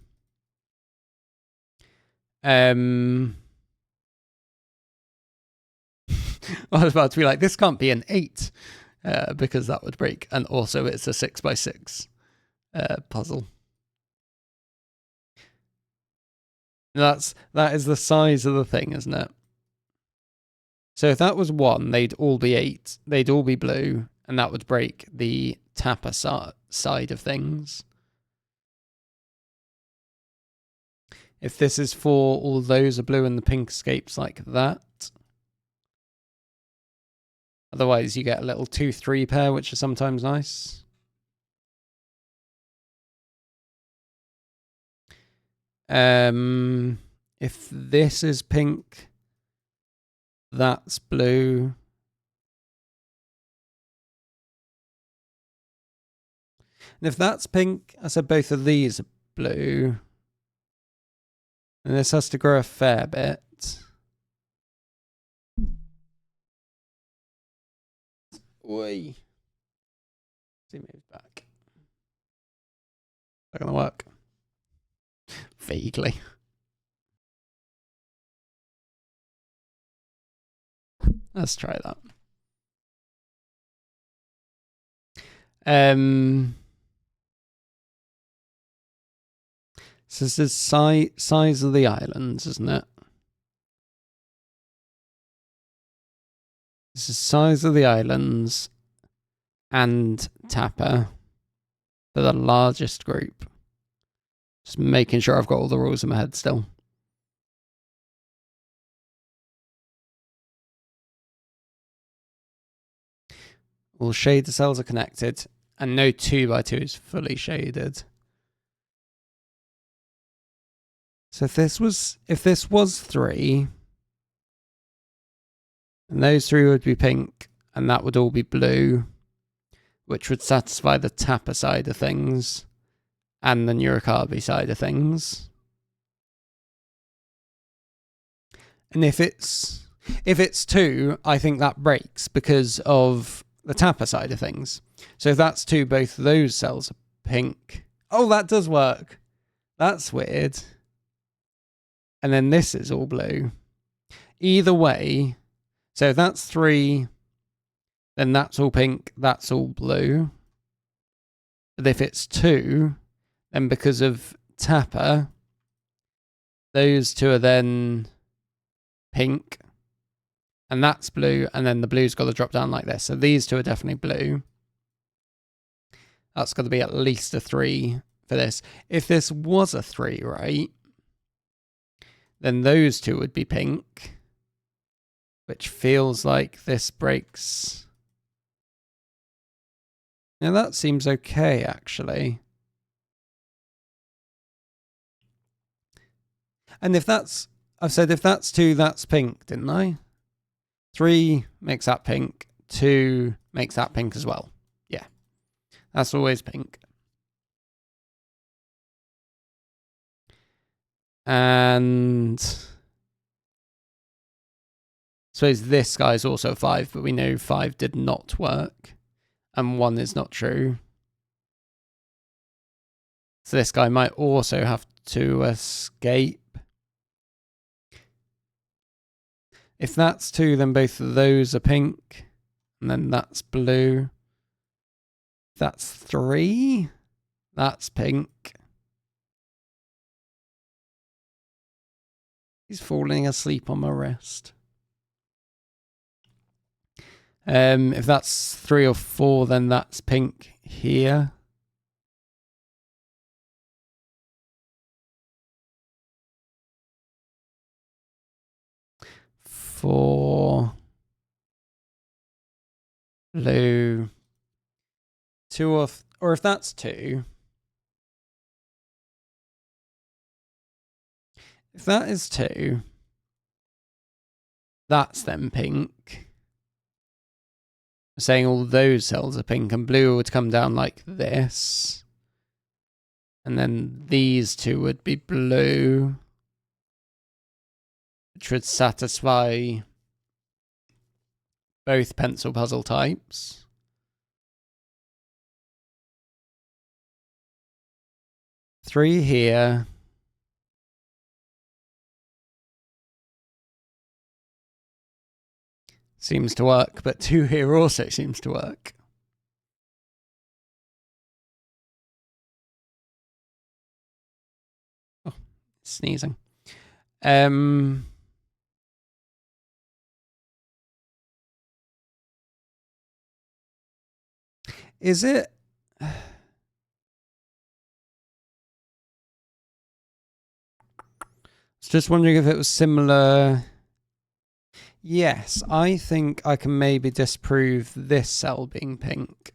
I was about to be like, this can't be an 8. Because that would break. And also it's a 6x6 puzzle. That is the size of the thing, isn't it? So if that was 1, they'd all be 8. They'd all be blue, and that would break the tapper side of things. If this is 4, all those are blue and the pink escapes like that. Otherwise, you get a little 2-3 pair, which is sometimes nice. If this is pink, that's blue. And if that's pink, I said both of these are blue. And this has to grow a fair bit. Oi. See, moves back. Is that gonna work? Vaguely. Let's try that. So this is size of the islands, isn't it? This is size of the islands and tapper for the largest group. Just making sure I've got all the rules in my head still. All shader cells are connected, and no 2x2 is fully shaded. So if this was 3, and those 3 would be pink, and that would all be blue, which would satisfy the Tapper side of things and the Nurikabe side of things. And if it's 2, I think that breaks because of the Tapper side of things. So if that's 2, both of those cells are pink. Oh, that does work. That's weird. And then this is all blue. Either way, so if that's 3, then that's all pink, that's all blue. But if it's 2, then because of Tapper, those 2 are then pink, and that's blue, and then the blue's got to drop down like this. So these 2 are definitely blue. That's got to be at least a 3 for this. If this was a 3, right, then those 2 would be pink, which feels like this breaks. Now that seems okay, actually. And if that's, I've said if that's 2, that's pink, didn't I? 3 makes that pink. 2 makes that pink as well. Yeah, that's always pink. And I suppose this guy's also 5, but we know 5 did not work. And 1 is not true. So this guy might also have to escape. If that's 2, then both of those are pink. And then that's blue. If that's 3, that's pink. He's falling asleep on my wrist. If that's 3 or 4, then that's pink here. Four, blue, 2 or if that's 2, if that is 2, that's then pink. I'm saying all those cells are pink, and blue would come down like this, and then these 2 would be blue, which would satisfy both pencil puzzle types. Three here. Seems to work, but 2 here also seems to work. Oh, sneezing. Is it? I was just wondering if it was similar. Yes, I think I can maybe disprove this cell being pink.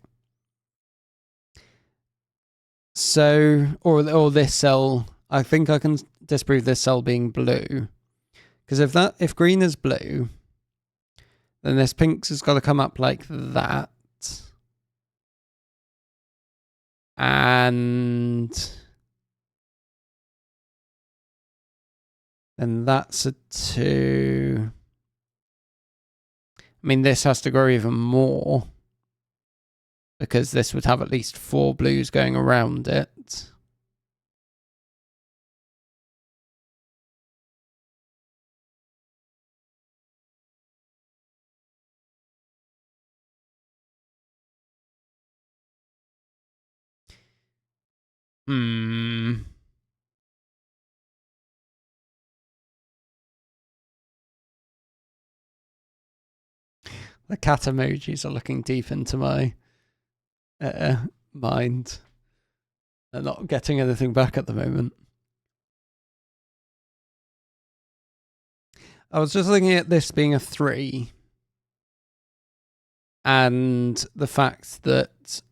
So, or this cell, I think I can disprove this cell being blue. Because if green is blue, then this pink has got to come up like that. And then that's a 2. I mean, this has to grow even more, because this would have at least 4 blues going around it. The cat emojis are looking deep into my mind. They're not getting anything back at the moment. I was just looking at this being a 3. And the fact that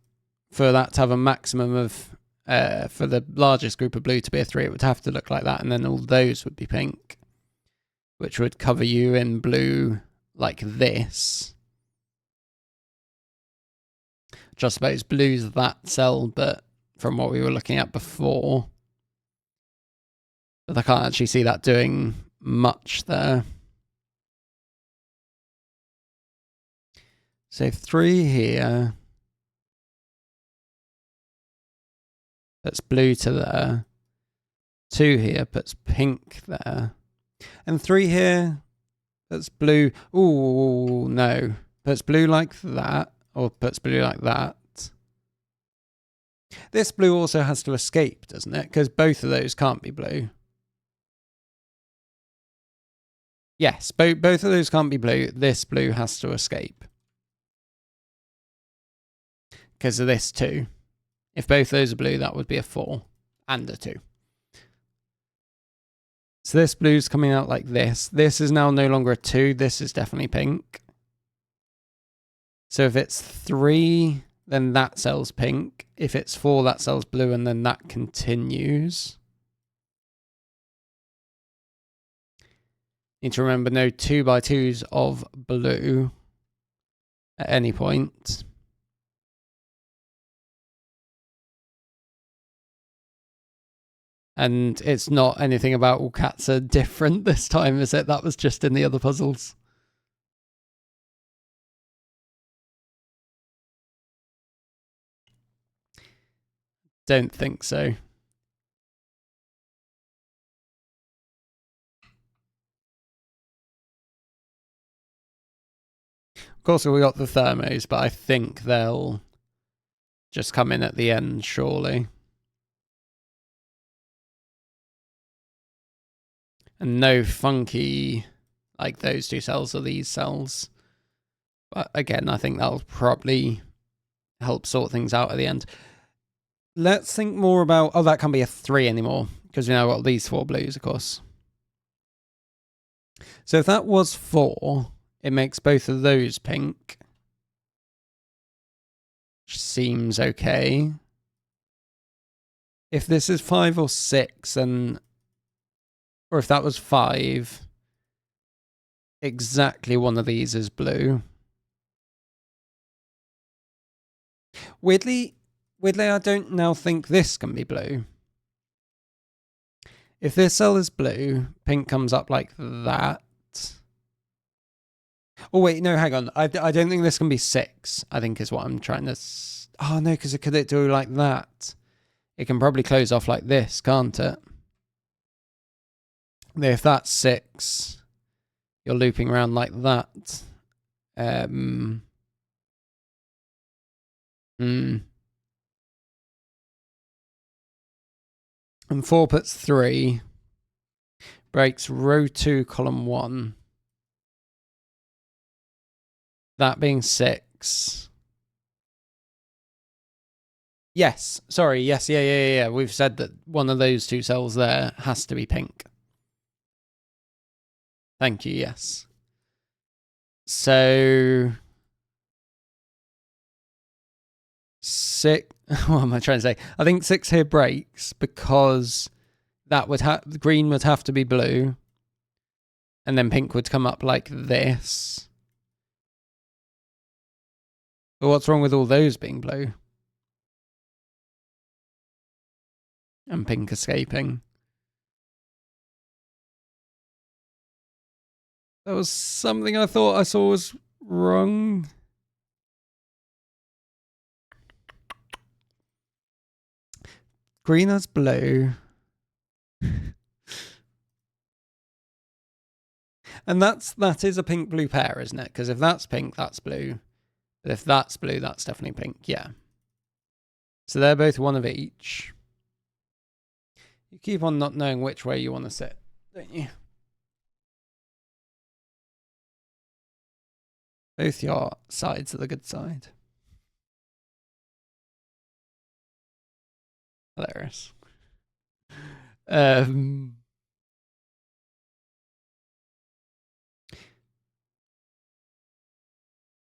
for that to have a maximum of for the largest group of blue to be a 3, it would have to look like that, and then all those would be pink, which would cover you in blue like this. Just suppose blue's that cell, but from what we were looking at before. But I can't actually see that doing much there. So 3 here. That's blue to there. 2 here puts pink there. And 3 here, that's blue. Ooh, no. Puts blue like that, or puts blue like that. This blue also has to escape, doesn't it? Because both of those can't be blue. Yes, both of those can't be blue. This blue has to escape. Because of this 2. If both those are blue, that would be a 4 and a 2. So this blue's coming out like this. This is now no longer a 2. This is definitely pink. So if it's 3, then that cell's pink. If it's 4, that cell's blue, and then that continues. Need to remember no 2x2s of blue at any point. And it's not anything about all cats are different this time, is it? That was just in the other puzzles. Don't think so. Of course, we got the thermos, but I think they'll just come in at the end, surely. And no funky, like those 2 cells or these cells. But again, I think that'll probably help sort things out at the end. Let's think more about... Oh, that can't be a 3 anymore, because we now got these 4 blues, of course. So if that was 4, it makes both of those pink. Which seems okay. If this is 5 or 6, then... Or if that was 5, exactly one of these is blue. Weirdly, I don't now think this can be blue. If this cell is blue, pink comes up like that. Oh, wait, no, hang on. I don't think this can be 6, I think is what I'm trying to... Oh, no, because could it do like that? It can probably close off like this, can't it? If that's 6, you're looping around like that. And 4 puts 3. Breaks row 2, column 1. That being 6. Yes, sorry, yes, yeah. We've said that one of those 2 cells there has to be pink. Thank you, yes. So... 6... What am I trying to say? I think 6 here breaks because that would have... Green would have to be blue. And then pink would come up like this. But what's wrong with all those being blue? And pink escaping. That was something I thought I saw was wrong. Green has blue. And that is a pink-blue pair, isn't it? Because if that's pink, that's blue. But if that's blue, that's definitely pink, yeah. So they're both one of each. You keep on not knowing which way you want to sit, don't you? Both your sides are the good side. Hilarious.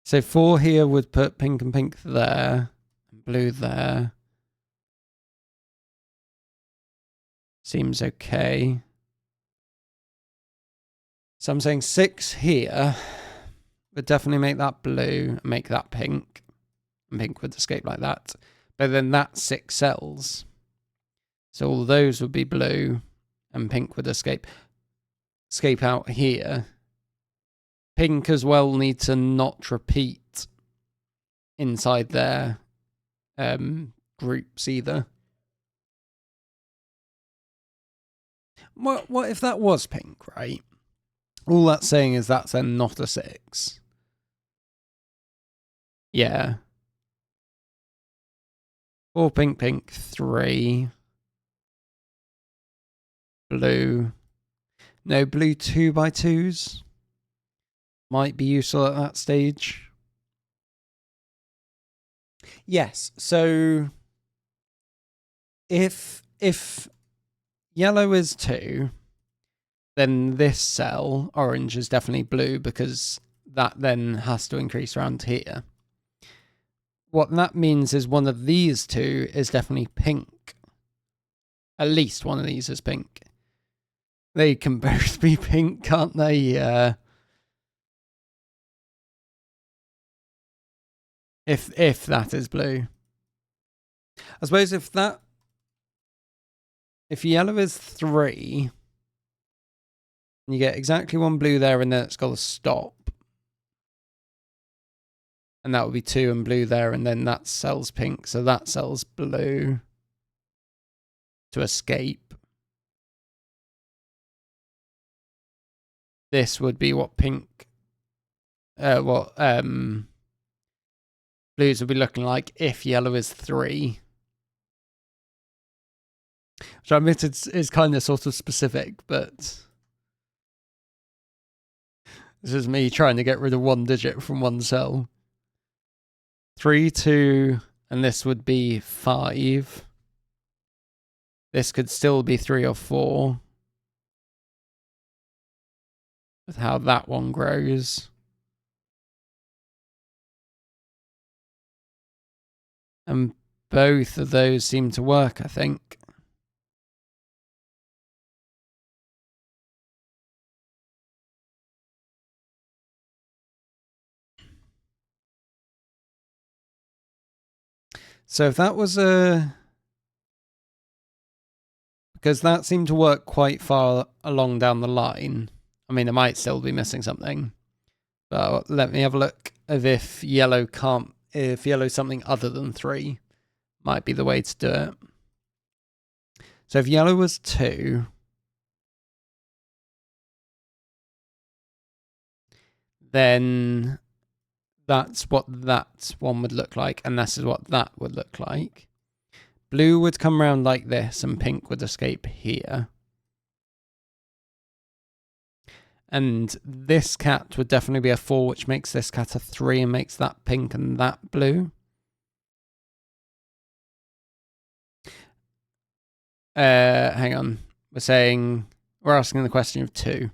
So 4 here would put pink and pink there, and blue there. Seems okay. So I'm saying 6 here would definitely make that blue and make that pink. And pink would escape like that. But then that's 6 cells. So all those would be blue and pink would escape out here. Pink as well need to not repeat inside their groups either. What if that was pink, right? All that's saying is that's then not a 6. Yeah. 4 pink, pink, 3. Blue. No, blue 2x2s. Might be useful at that stage. Yes, so if yellow is 2, then this cell, orange, is definitely blue because that then has to increase around here. What that means is one of these 2 is definitely pink. At least one of these is pink. They can both be pink, can't they? If that is blue. I suppose if yellow is 3, you get exactly 1 blue there and then it's got to stop. And that would be 2 and blue there and then that cell's pink, so that cell's blue to escape. This would be what pink blues would be looking like if yellow is 3. Which I admit is kind of sort of specific, but this is me trying to get rid of 1 digit from 1 cell. 3, 2, and this would be 5. This could still be 3 or 4. With how that one grows. And both of those seem to work, I think. So if that was because that seemed to work quite far along down the line. I mean, I might still be missing something. But let me have a look of if yellow's something other than 3. Might be the way to do it. So if yellow was 2, then that's what that one would look like, and this is what that would look like. Blue would come around like this, and pink would escape here. And this cat would definitely be a 4, which makes this cat a 3 and makes that pink and that blue. Hang on. We're asking the question of 2.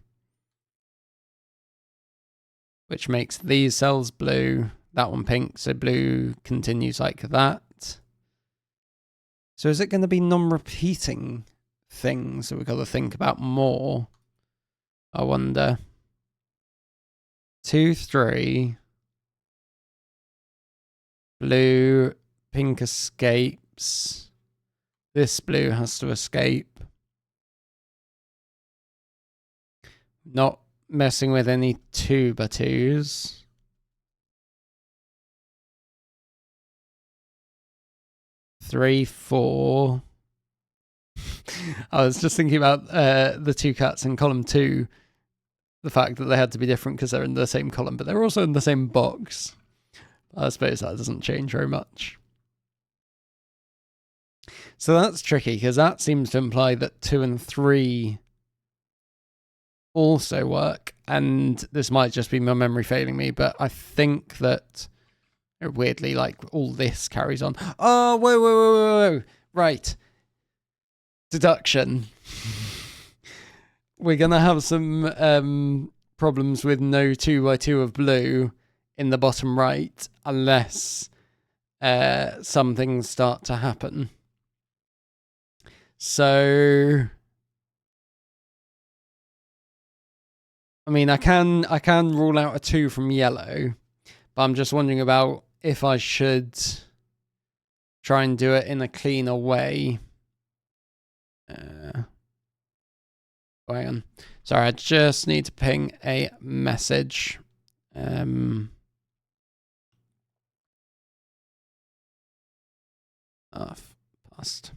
Which makes these cells blue, that one pink, so blue continues like that. So is it going to be non-repeating things that we've got to think about more? I wonder. 2, 3. Blue, pink escapes. This blue has to escape. Not messing with any 2x2s. Three, 4. I was just thinking about the 2 cats in column 2. The fact that they had to be different because they're in the same column, but they're also in the same box. I suppose that doesn't change very much. So that's tricky because that seems to imply that 2 and 3 also work. And this might just be my memory failing me, but I think that weirdly, like, all this carries on. Oh, whoa. Right. Deduction. We're going to have some problems with no 2x2 of blue in the bottom right unless some things start to happen. So I mean, I can rule out a 2 from yellow, but I'm just wondering about if I should try and do it in a cleaner way. Hang on. Sorry, I just need to ping a message. Past.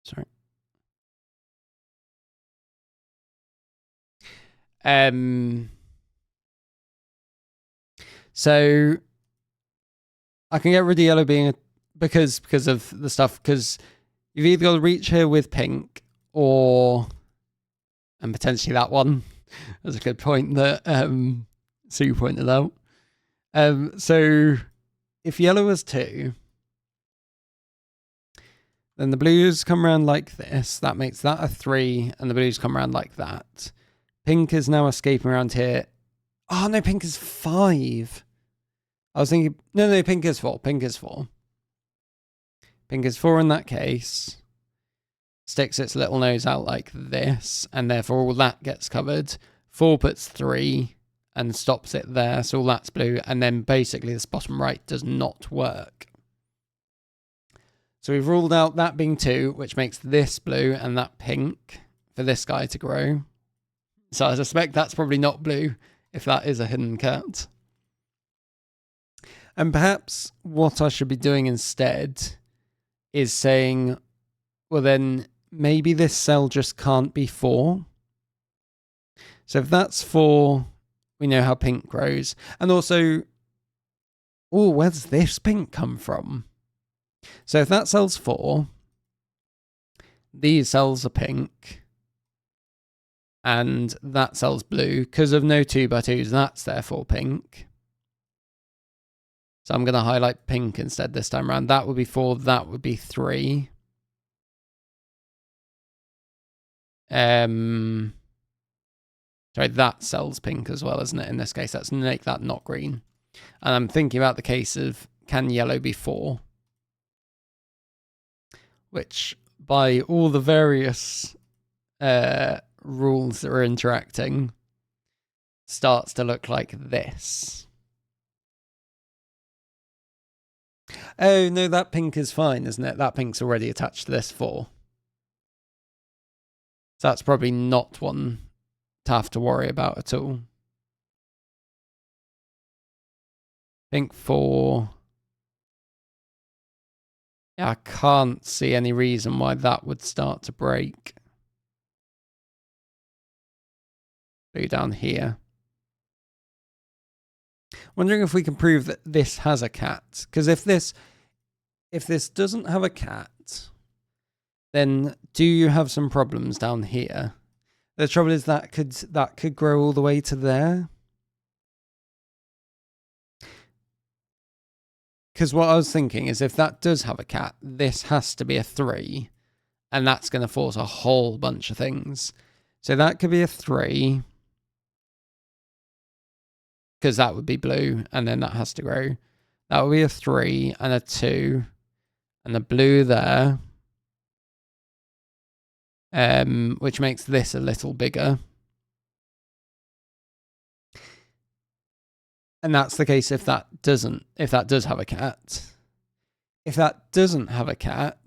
Sorry. So I can get rid of yellow being because of the stuff, because you've either got to reach here with pink and potentially that one. That's a good point that Sue pointed out. So if yellow was 2, then the blues come around like this. That makes that a 3, and the blues come around like that. Pink is now escaping around here. Oh, no, pink is 5. I was thinking, no, pink is 4. Pink is 4. Pink is 4 in that case. Sticks its little nose out like this, and therefore all that gets covered. 4 puts 3 and stops it there, so all that's blue, and then basically this bottom right does not work. So we've ruled out that being 2, which makes this blue and that pink for this guy to grow. So I suspect that's probably not blue if that is a hidden cat. And perhaps what I should be doing instead is saying, well then, maybe this cell just can't be 4. So if that's 4, we know how pink grows. And also, oh, where's this pink come from? So if that cell's 4, these cells are pink, and that cell's blue, because of no 2x2s, that's therefore pink. So I'm going to highlight pink instead this time around. That would be 4, that would be 3. Sorry, that cell's pink as well, isn't it? In this case, let's make that not green. And I'm thinking about the case of, can yellow be 4? Which, by all the various rules that are interacting, starts to look like this. Oh, no, that pink is fine, isn't it? That pink's already attached to this 4. So that's probably not one to have to worry about at all. Pink 4. Yeah, I can't see any reason why that would start to break. Blue down here. Wondering if we can prove that this has a cat. Because if this doesn't have a cat, then do you have some problems down here? The trouble is that could grow all the way to there. Because what I was thinking is if that does have a cat, this has to be a 3. And that's going to force a whole bunch of things. So that could be a 3. Because that would be blue, and then that has to grow. That would be a 3 and a 2. And a blue there. Which makes this a little bigger. And that's the case if that does have a cat. If that doesn't have a cat,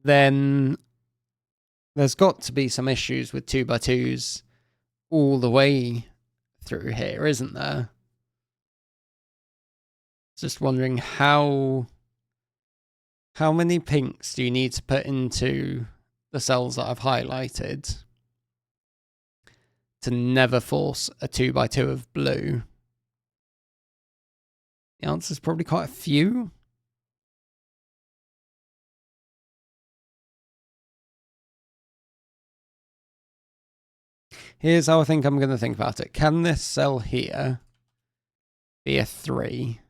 then there's got to be some issues with 2x2s all the way through here, isn't there? Just wondering how many pinks do you need to put into the cells that I've highlighted to never force a 2x2 of blue? The answer is probably quite a few. Here's how I think I'm going to think about it. Can this cell here be a 3?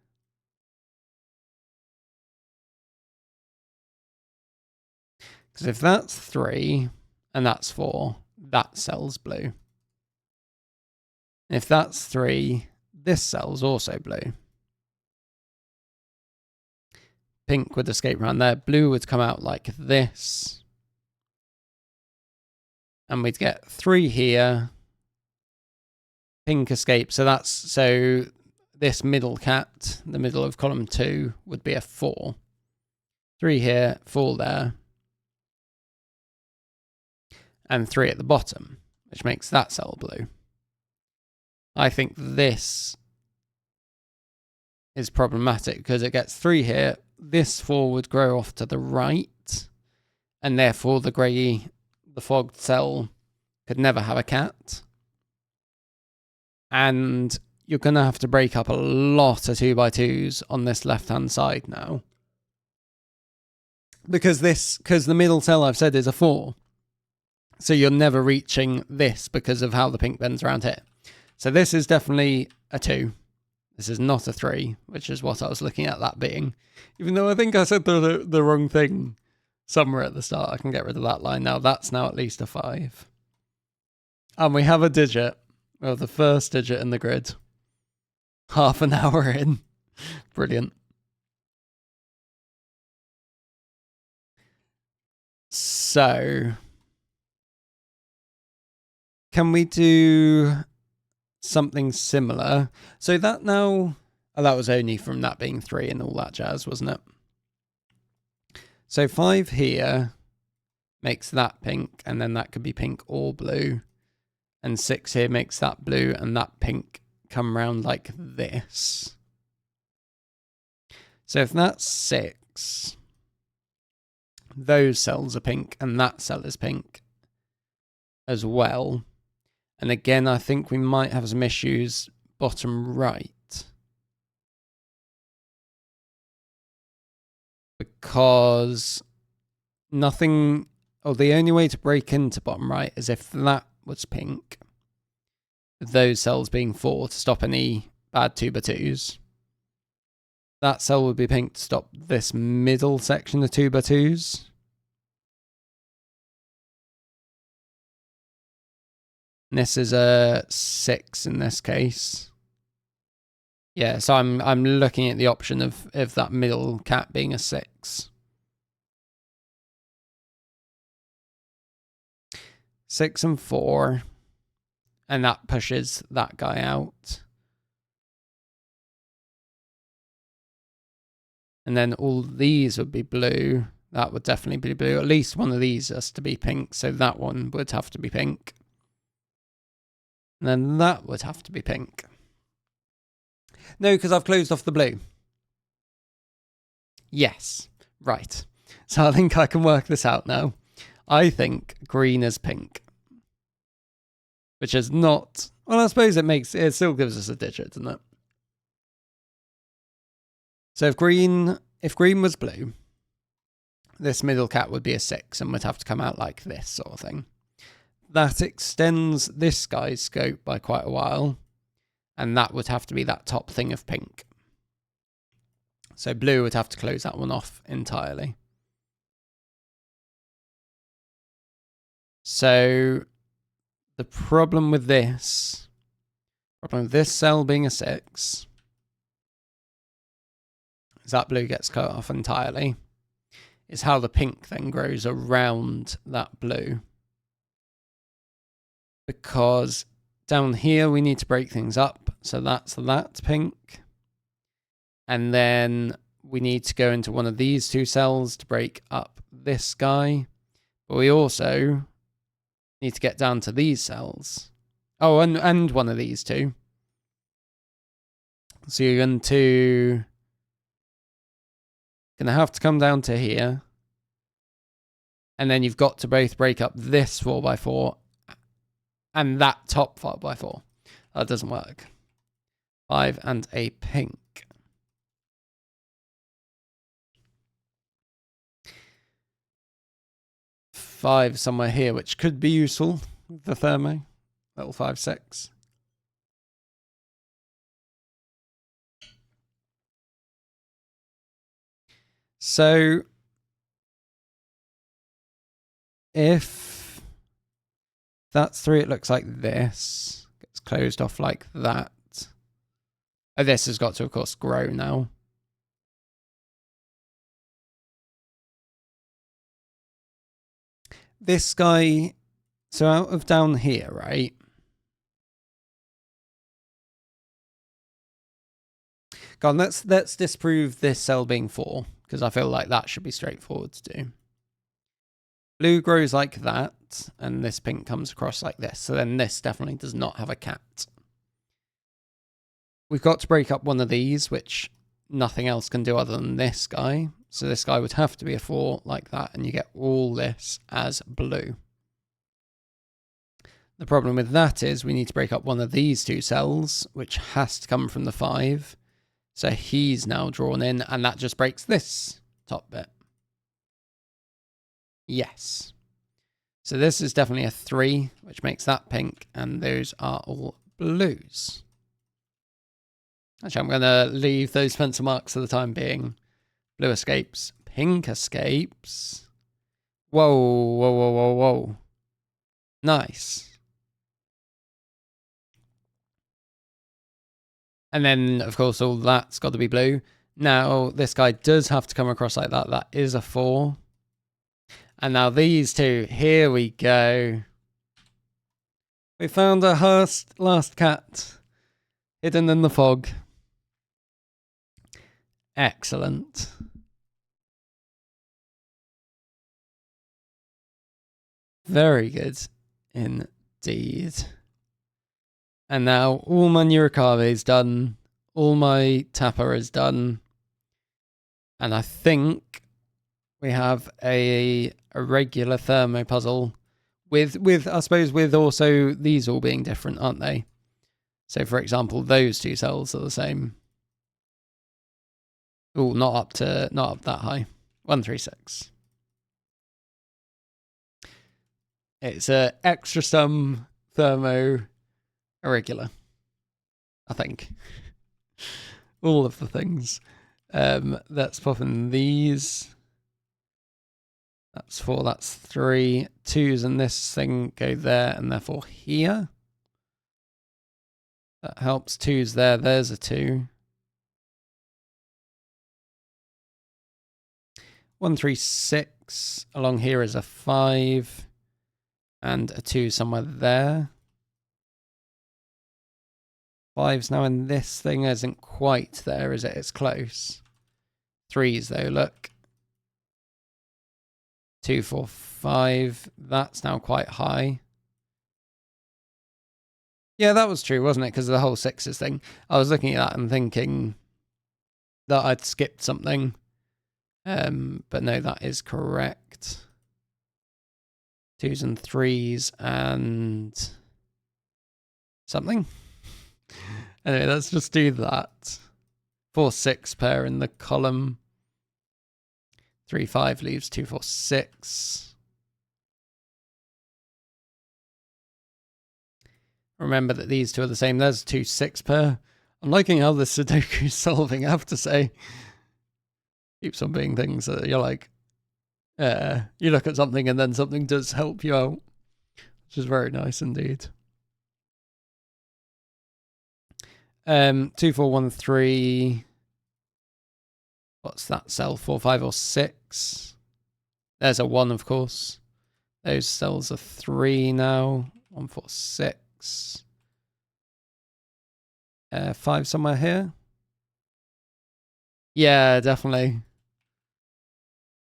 Because if that's 3 and that's 4, that cell's blue. If that's 3, this cell's also blue. Pink would escape around there. Blue would come out like this. And we'd get 3 here. Pink escape. So this middle cat, the middle of column 2, would be a 4. 3 here, 4 there. And 3 at the bottom, which makes that cell blue. I think this is problematic because it gets 3 here. This 4 would grow off to the right, and therefore the fogged cell could never have a cat. And you're going to have to break up a lot of 2x2s on this left-hand side now. Because the middle cell I've said is a 4. So you're never reaching this because of how the pink bends around here. So this is definitely a 2. This is not a 3, which is what I was looking at that being. Even though I think I said the wrong thing somewhere at the start. I can get rid of that line now. That's now at least a 5. And we have a digit. Well, the first digit in the grid. Half an hour in. Brilliant. So, can we do something similar? So that now, that was only from that being 3 and all that jazz, wasn't it? So 5 here makes that pink, and then that could be pink or blue. And 6 here makes that blue, and that pink come round like this. So if that's 6, those cells are pink, and that cell is pink as well. And again, I think we might have some issues bottom right. Because the only way to break into bottom right is if that was pink. Those cells being 4 to stop any bad 2x2s. That cell would be pink to stop this middle section of 2x2s. And this is a 6 in this case. Yeah, so I'm looking at the option of that middle cat being a 6. 6 and 4. And that pushes that guy out. And then all these would be blue. That would definitely be blue. At least one of these has to be pink, so that one would have to be pink. And then that would have to be pink. No, because I've closed off the blue. Yes, right. So I think I can work this out now. I think green is pink. Which is not... Well, I suppose it still gives us a digit, doesn't it? So if green was blue, this middle cat would be a 6 and would have to come out like this sort of thing. That extends this guy's scope by quite a while, and that would have to be that top thing of pink. So blue would have to close that one off entirely. So the problem with this cell being a 6, is that blue gets cut off entirely, is how the pink then grows around that blue. Because down here we need to break things up, so that's that pink. And then we need to go into one of these 2 cells to break up this guy. But we also need to get down to these cells. Oh, and one of these 2. So you're going to have to come down to here. And then you've got to both break up this 4x4 and that top 5x4. That doesn't work. 5 and a pink. 5 somewhere here, which could be useful with the thermo. Little 5, 6. So if that's 3, it looks like this. Gets closed off like that. Oh, this has got to, of course, grow now. This guy, So out of down here, right? Go on, let's disprove this cell being 4, because I feel like that should be straightforward to do. Blue grows like that, and this pink comes across like this. So then this definitely does not have a cat. We've got to break up one of these, which nothing else can do other than this guy. So this guy would have to be a 4 like that, and you get all this as blue. The problem with that is we need to break up one of these 2 cells, which has to come from the 5. So he's now drawn in, and that just breaks this top bit. Yes. So this is definitely a 3, which makes that pink, and those are all blues. Actually, I'm going to leave those pencil marks for the time being. Blue escapes, pink escapes. Whoa, whoa, whoa, whoa, whoa. Nice. And then, of course, all that's got to be blue. Now, this guy does have to come across like that. That is a 4. And now these 2, here we go. We found a last cat hidden in the fog. Excellent. Very good indeed. And now all my Nurikabe is done. All my Tapper is done. And I think we have a regular thermo puzzle with I suppose with also these all being different, aren't they? So for example, those 2 cells are the same. Oh, not up that high. 136. It's a extra sum thermo irregular, I think. All of the things. Let's pop in these. That's 4, that's 3. 2s and this thing go there, and therefore here. That helps. 2s there, there's a 2. 136 along here is a 5. And a 2 somewhere there. 5's now in this thing isn't quite there, is it? It's close. 3's though, look. 2, 4, 5. That's now quite high. Yeah, that was true, wasn't it? Because of the whole 6's thing. I was looking at that and thinking that I'd skipped something. But no, that is correct. 2s and 3s and something. Anyway, let's just do that. 4, 6 pair in the column. 3, 5 leaves 2, 4, 6. Remember that these 2 are the same. There's 2, 6 pair. I'm liking how the Sudoku solving, I have to say. Keeps on being things that you're like, you look at something and then something does help you out, which is very nice indeed. 2, 4, 1, 3. What's that cell? 4, 5, or 6. There's a 1, of course. Those cells are 3 now. 1, 4, 6. 5 somewhere here. Yeah, definitely.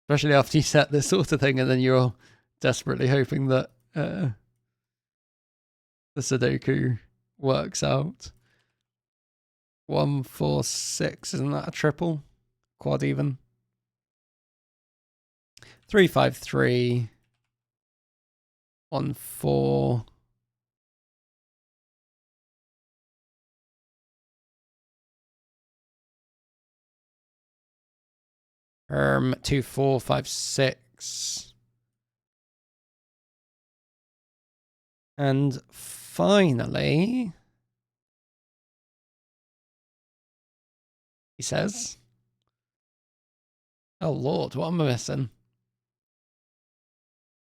Especially after you set this sort of thing and then you're desperately hoping that the Sudoku works out. 1, 4, 6. Isn't that a triple? Quad even. 3, 5, 3. 1, 4. Herm 2, 4, 5, 6. And finally, he says, oh Lord, what am I missing?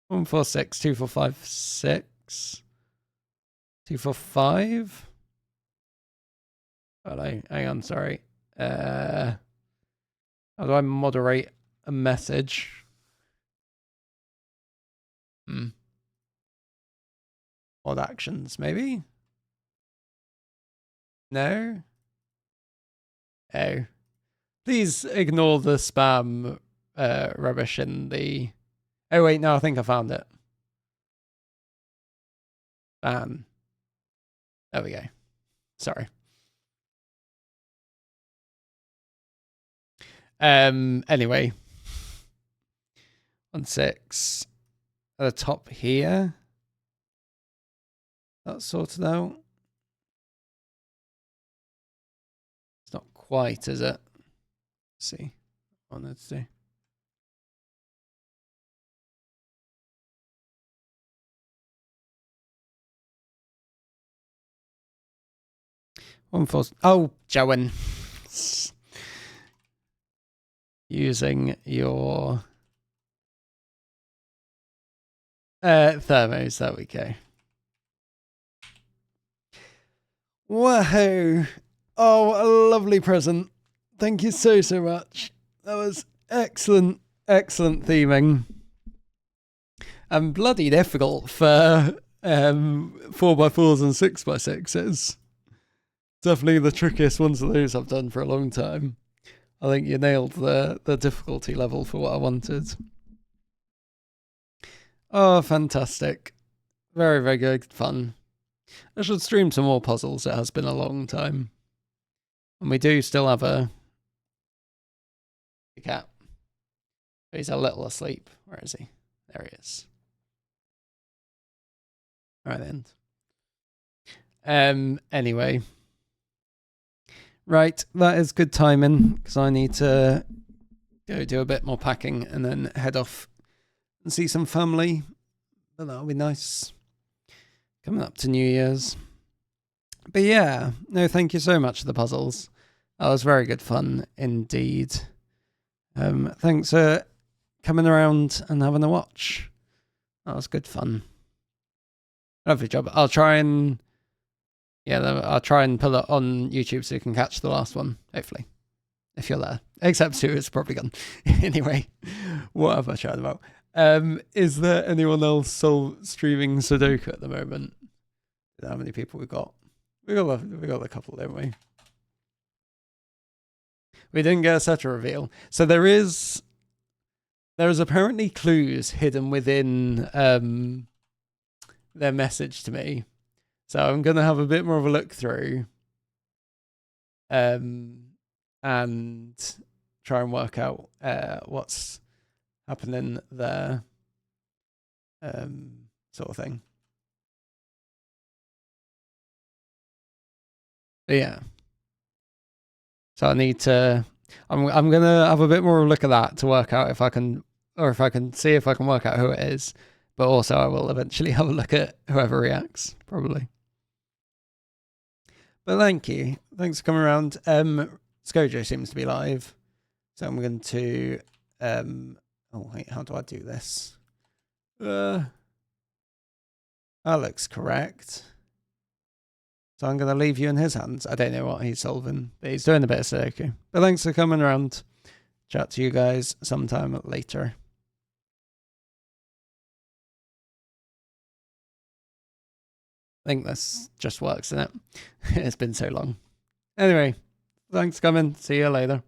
1, 4, 6, 2, 4, 5, 6. 2, 4, 5. Hello, hang on, sorry. How do I moderate a message? odd actions, maybe? No? Oh. Please ignore the spam rubbish in the... Oh, wait, no, I think I found it. Ban. There we go. Sorry. Anyway. 1.6. At the top here. That's sorted out. It's not quite, is it? Let's see. What let's do. Oh, Joan. Using your thermos, there we go. Whoa. Oh, what a lovely present. Thank you so much. That was excellent, excellent theming. And bloody difficult for 4x4s and 6x6s. Definitely the trickiest ones of those I've done for a long time. I think you nailed the difficulty level for what I wanted. Oh, fantastic. Very, very good fun. I should stream some more puzzles. It has been a long time. And we do still have a cat. He's a little asleep. Where is he? There he is. All right, then. Anyway. Right, that is good timing, because I need to go do a bit more packing and then head off and see some family. But that'll be nice. Coming up to New Year's. But yeah, no, thank you so much for the puzzles. That was very good fun indeed. Thanks for coming around and having a watch. That was good fun. Lovely job. I'll try and pull it on YouTube so you can catch the last one, hopefully. If you're there. Except Sue is probably gone. Anyway, what have I chatted about? Is there anyone else streaming Sudoku at the moment? How many people we've got? We got a couple, don't we? We didn't get a set reveal. So there is apparently clues hidden within their message to me. So I'm going to have a bit more of a look through and try and work out what's happening there, sort of thing. But yeah. So I need to... I'm going to have a bit more of a look at that to work out if I can... Or if I can see if I can work out who it is. But also I will eventually have a look at whoever reacts, probably. But thank you. Thanks for coming around. Skojo seems to be live. So I'm going to... oh, wait, how do I do this? That looks correct. So I'm going to leave you in his hands. I don't know what he's solving, but he's doing a bit of Sudoku. But thanks for coming around. Chat to you guys sometime later. I think this just works, isn't it? It's been so long. Anyway, thanks for coming. See you later.